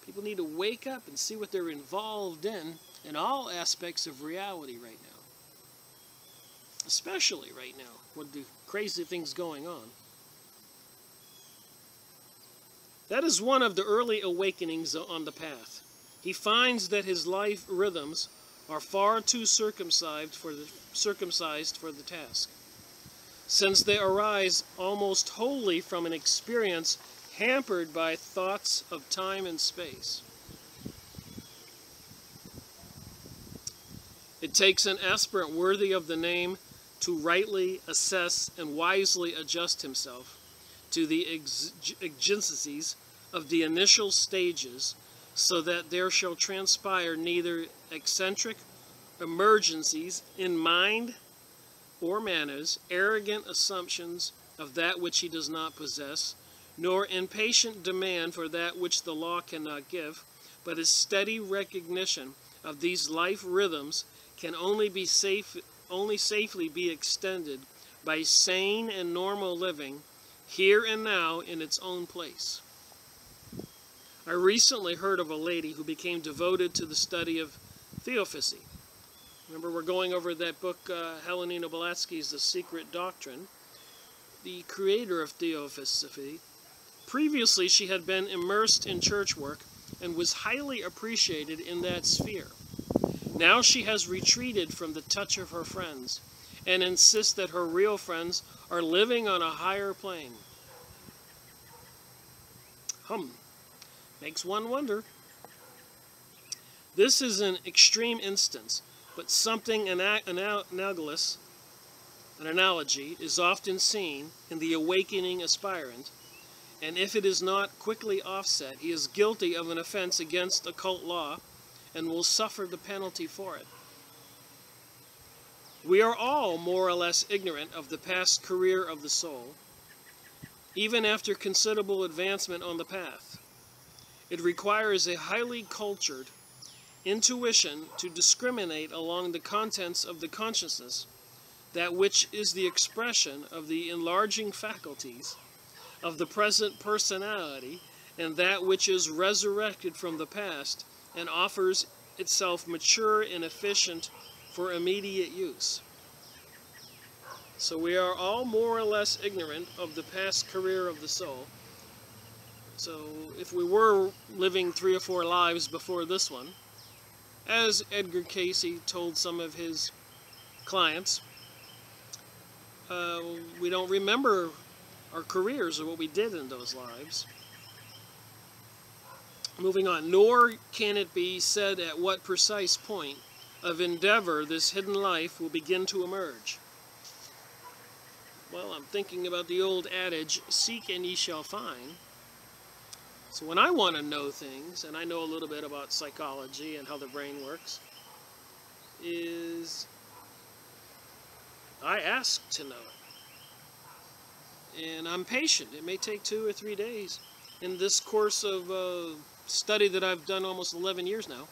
People need to wake up and see what they're involved in all aspects of reality right now. Especially right now, with the crazy things going on. That is one of the early awakenings on the path. He finds that his life rhythms are far too circumcised for the task, since they arise almost wholly from an experience hampered by thoughts of time and space. It takes an aspirant worthy of the name to rightly assess and wisely adjust himself to the exigencies of the initial stages, so that there shall transpire neither eccentric emergencies in mind or manners, arrogant assumptions of that which he does not possess, nor impatient demand for that which the law cannot give, but a steady recognition of these life rhythms can only safely be extended by sane and normal living here and now in its own place. I recently heard of a lady who became devoted to the study of theosophy. Remember, we're going over that book, Helena Blavatsky's The Secret Doctrine. The creator of theosophy. Previously, she had been immersed in church work and was highly appreciated in that sphere. Now she has retreated from the touch of her friends and insists that her real friends are living on a higher plane. Makes one wonder. This is an extreme instance, but something analogous, an analogy, is often seen in the awakening aspirant, and if it is not quickly offset, he is guilty of an offense against occult law and will suffer the penalty for it. We are all more or less ignorant of the past career of the soul, even after considerable advancement on the path. It requires a highly cultured intuition to discriminate along the contents of the consciousness, that which is the expression of the enlarging faculties of the present personality, and that which is resurrected from the past and offers itself mature and efficient for immediate use. So we are all more or less ignorant of the past career of the soul. So if we were living 3 or 4 lives before this one, as Edgar Casey told some of his clients, we don't remember our careers or what we did in those lives. Moving on, nor can it be said at what precise point of endeavor this hidden life will begin to emerge. Well, I'm thinking about the old adage, seek and ye shall find. So when I want to know things, and I know a little bit about psychology and how the brain works, is I ask to know it. And I'm patient. It may take 2 or 3 days. In this course of study that I've done almost 11 years now,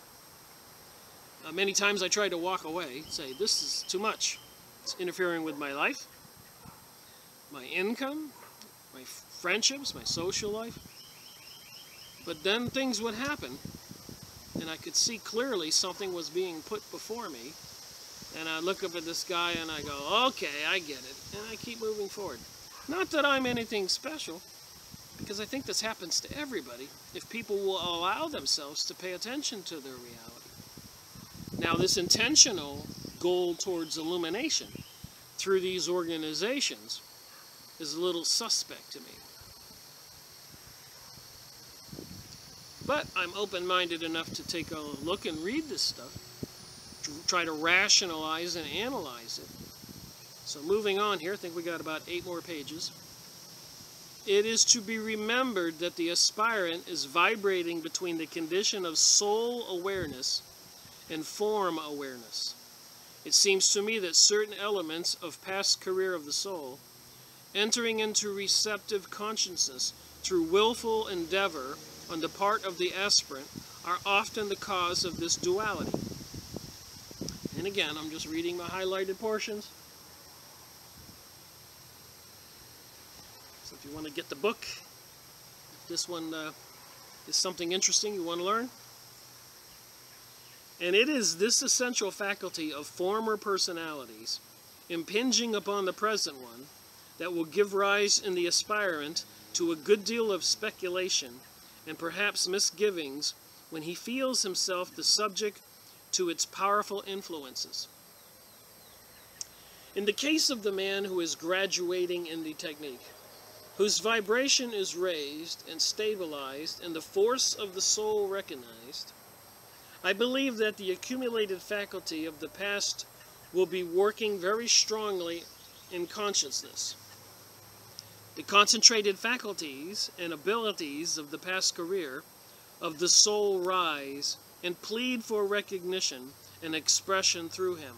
many times I try to walk away, say, this is too much. It's interfering with my life, my income, my friendships, my social life. But then things would happen, and I could see clearly something was being put before me, and I look up at this guy and I go, okay, I get it, and I keep moving forward. Not that I'm anything special, because I think this happens to everybody if people will allow themselves to pay attention to their reality. Now, this intentional goal towards illumination through these organizations is a little suspect to me. But I'm open-minded enough to take a look and read this stuff, to try to rationalize and analyze it. So moving on here, I think we got about 8 more pages. It is to be remembered that the aspirant is vibrating between the condition of soul awareness and form awareness. It seems to me that certain elements of past career of the soul, entering into receptive consciousness through willful endeavor on the part of the aspirant, are often the cause of this duality. And again, I'm just reading my highlighted portions. So if you want to get the book, if this one is something interesting you want to learn. And it is this essential faculty of former personalities impinging upon the present one that will give rise in the aspirant to a good deal of speculation and perhaps misgivings when he feels himself the subject to its powerful influences. In the case of the man who is graduating in the technique, whose vibration is raised and stabilized and the force of the soul recognized, I believe that the accumulated faculty of the past will be working very strongly in consciousness. The concentrated faculties and abilities of the past career of the soul rise and plead for recognition and expression through him.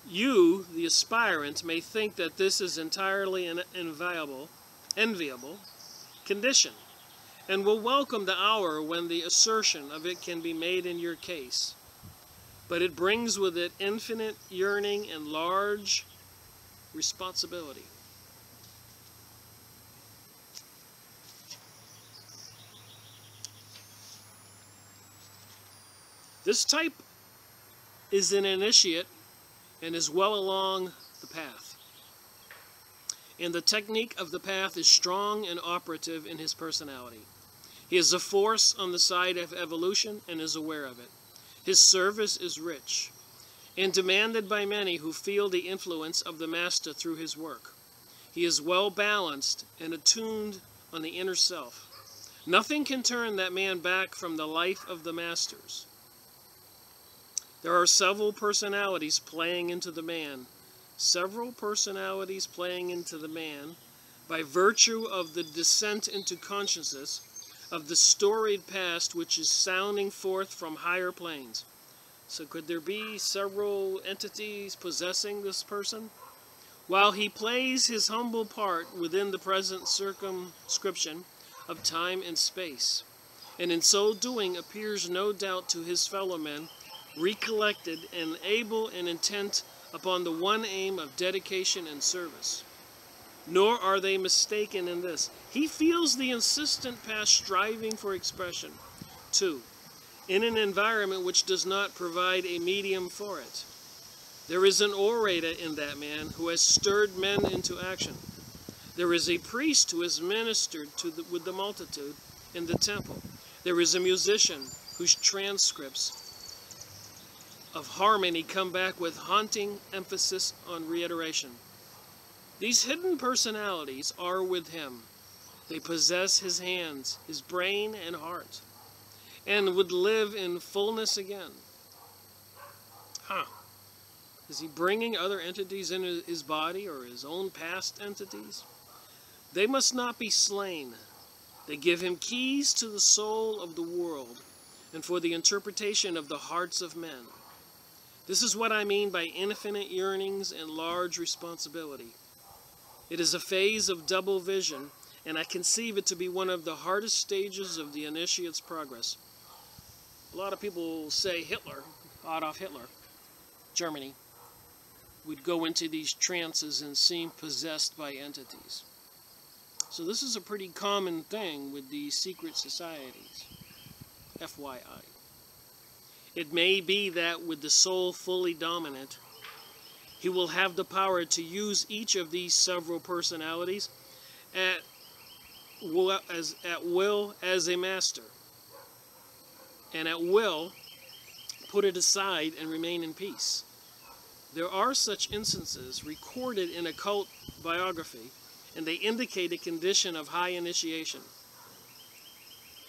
You, the aspirant, may think that this is entirely an enviable, enviable condition, and will welcome the hour when the assertion of it can be made in your case. But it brings with it infinite yearning and large responsibility. This type is an initiate and is well along the path. And the technique of the path is strong and operative in his personality. He is a force on the side of evolution and is aware of it. His service is rich and demanded by many who feel the influence of the master through his work. He is well balanced and attuned on the inner self. Nothing can turn that man back from the life of the masters. There are several personalities playing into the man. Several personalities playing into the man by virtue of the descent into consciousness of the storied past which is sounding forth from higher planes. So could there be several entities possessing this person? While he plays his humble part within the present circumscription of time and space, and in so doing appears no doubt to his fellow men recollected and able and intent upon the one aim of dedication and service. Nor are they mistaken in this. He feels the insistent past striving for expression, too, in an environment which does not provide a medium for it. There is an orator in that man who has stirred men into action. There is a priest who has ministered with the multitude in the temple. There is a musician whose transcripts of harmony come back with haunting emphasis on reiteration. These hidden personalities are with him. They possess his hands, his brain and heart, and would live in fullness again. Is he bringing other entities into his body or his own past entities? They must not be slain. They give him keys to the soul of the world and for the interpretation of the hearts of men. This is what I mean by infinite yearnings and large responsibility. It is a phase of double vision, and I conceive it to be one of the hardest stages of the initiate's progress. A lot of people say Hitler, Adolf Hitler, Germany, would go into these trances and seem possessed by entities. So this is a pretty common thing with these secret societies, FYI. It may be that with the soul fully dominant, he will have the power to use each of these several personalities at will as a master, and at will put it aside and remain in peace. There are such instances recorded in occult biography, and they indicate a condition of high initiation.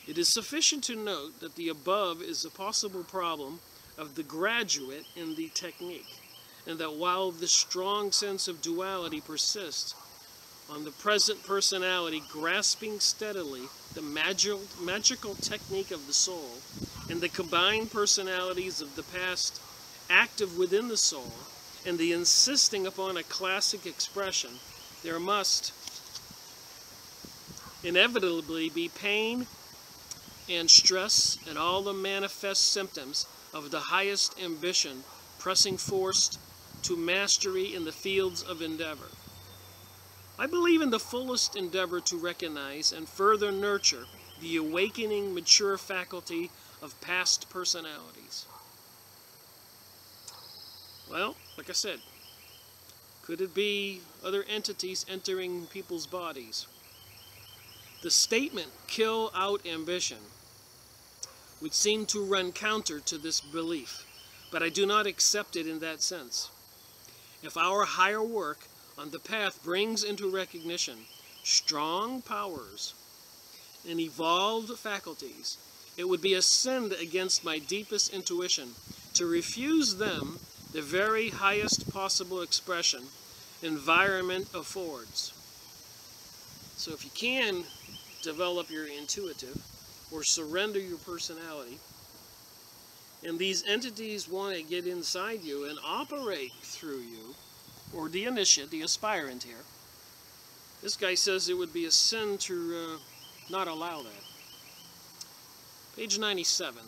It is sufficient to note that the above is a possible problem of the graduate in the technique, and that while the strong sense of duality persists, on the present personality grasping steadily the magical technique of the soul, and the combined personalities of the past active within the soul, and the insisting upon a classic expression, there must inevitably be pain and stress and all the manifest symptoms of the highest ambition pressing forth to mastery in the fields of endeavor. I believe in the fullest endeavor to recognize and further nurture the awakening mature faculty of past personalities. Well, like I said, could it be other entities entering people's bodies? The statement, "kill out ambition," would seem to run counter to this belief, but I do not accept it in that sense. If our higher work on the path brings into recognition strong powers and evolved faculties, it would be a sin against my deepest intuition to refuse them the very highest possible expression environment affords. So if you can develop your intuitive or surrender your personality, and these entities want to get inside you and operate through you, or the initiate, the aspirant here, this guy says it would be a sin to not allow that. Page 97.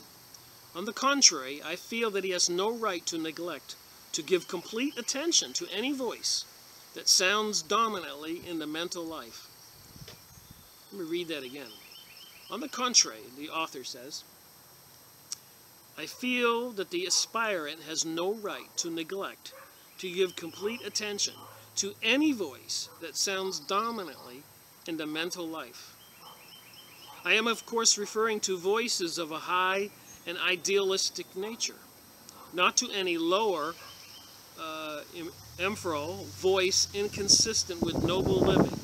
On the contrary, I feel that he has no right to neglect to give complete attention to any voice that sounds dominantly in the mental life. Let me read that again. On the contrary, the author says, I feel that the aspirant has no right to neglect to give complete attention to any voice that sounds dominantly in the mental life. I am, of course, referring to voices of a high and idealistic nature, not to any lower, ephemeral voice inconsistent with noble living.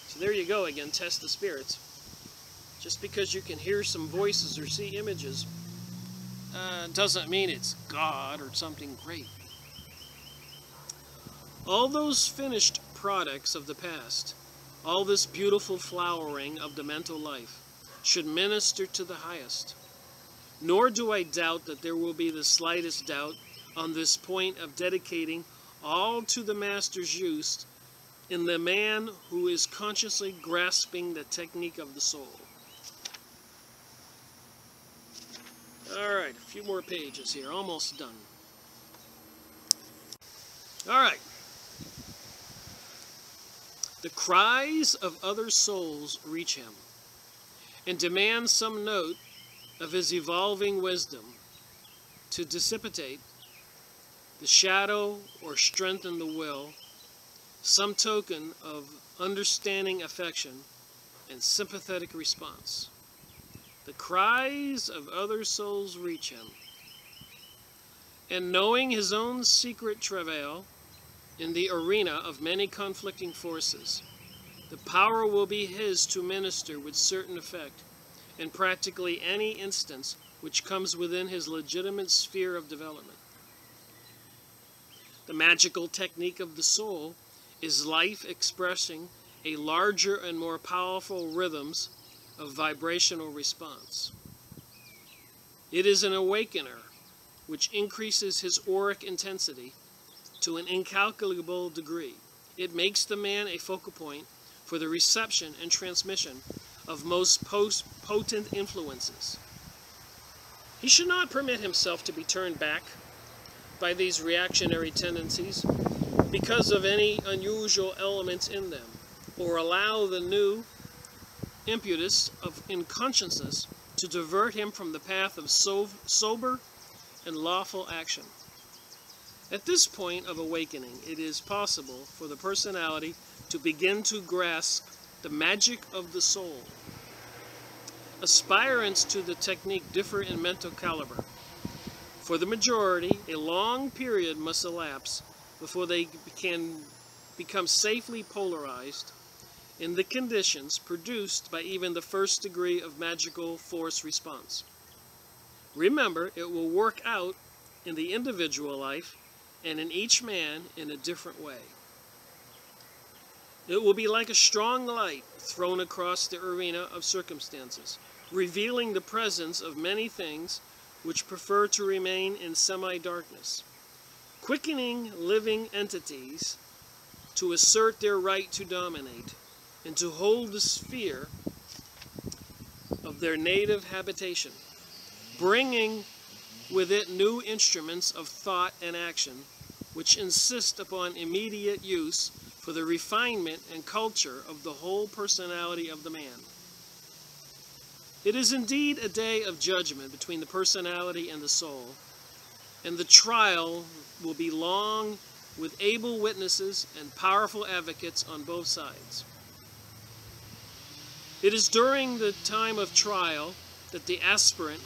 So there you go again, test the spirits. Just because you can hear some voices or see images doesn't mean it's God or something great. All those finished products of the past, all this beautiful flowering of the mental life, should minister to the highest. Nor do I doubt that there will be the slightest doubt on this point of dedicating all to the Master's use in the man who is consciously grasping the technique of the soul. Alright, a few more pages here, almost done. Alright. The cries of other souls reach him and demand some note of his evolving wisdom to dissipate the shadow or strengthen the will, some token of understanding affection and sympathetic response. The cries of other souls reach him, and knowing his own secret travail in the arena of many conflicting forces, the power will be his to minister with certain effect in practically any instance which comes within his legitimate sphere of development. The magical technique of the soul is life expressing a larger and more powerful rhythms of vibrational response. It is an awakener which increases his auric intensity to an incalculable degree. It makes the man a focal point for the reception and transmission of most potent influences. He should not permit himself to be turned back by these reactionary tendencies because of any unusual elements in them, or allow the new impetus of inconsciousness to divert him from the path of sober and lawful action. At this point of awakening, it is possible for the personality to begin to grasp the magic of the soul Aspirants to the technique differ in mental caliber. For the majority, a long period must elapse before they can become safely polarized in the conditions produced by even the first degree of magical force response. Remember, it will work out in the individual life and in each man in a different way. It will be like a strong light thrown across the arena of circumstances, revealing the presence of many things which prefer to remain in semi-darkness, quickening living entities to assert their right to dominate and to hold the sphere of their native habitation, bringing with it new instruments of thought and action which insist upon immediate use for the refinement and culture of the whole personality of the man. It is indeed a day of judgment between the personality and the soul, and the trial will be long with able witnesses and powerful advocates on both sides. It is during the time of trial that the aspirant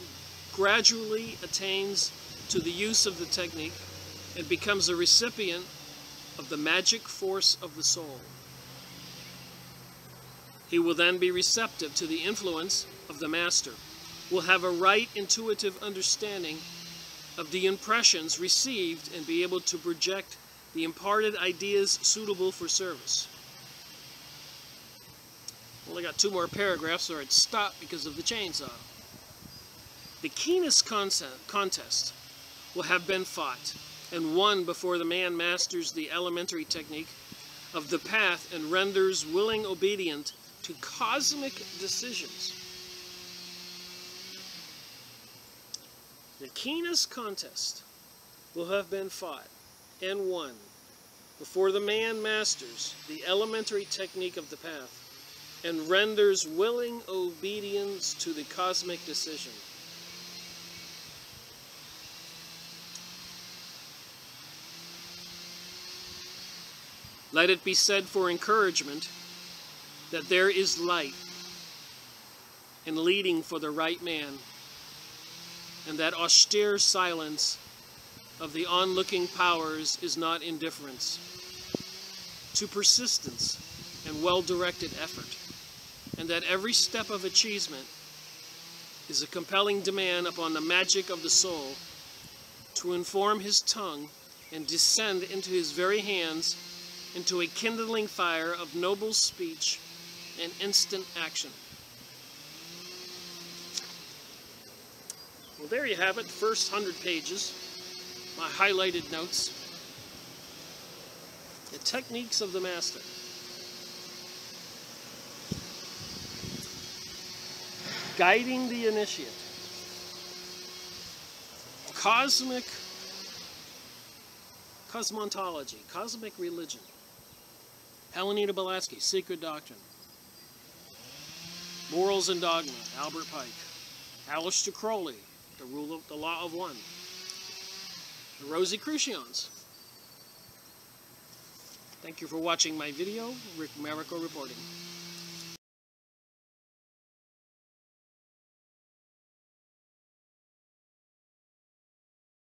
gradually attains to the use of the technique and becomes a recipient of the magic force of the soul. He will then be receptive to the influence of the master, will have a right intuitive understanding of the impressions received and be able to project the imparted ideas suitable for service. Only got 2 more paragraphs, or I'd stop because of the chainsaw. The keenest contest will have been fought and won before the man masters the elementary technique of the path and renders willing obedience to cosmic decisions. The keenest contest will have been fought and won before the man masters the elementary technique of the path and renders willing obedience to the cosmic decision. Let it be said for encouragement that there is light and leading for the right man, and that austere silence of the onlooking powers is not indifference to persistence and well-directed effort, and that every step of achievement is a compelling demand upon the magic of the soul to inform his tongue and descend into his very hands into a kindling fire of noble speech and instant action. Well, there you have it, the first 100 pages, my highlighted notes. The techniques of the master. Guiding the initiate. Cosmontology, cosmic religion. Helenita Blavatsky, Secret Doctrine. Morals and Dogma, Albert Pike. Aleister Crowley, The Law of One. The Rosicrucians. Thank you for watching my video. Rick Mariko reporting.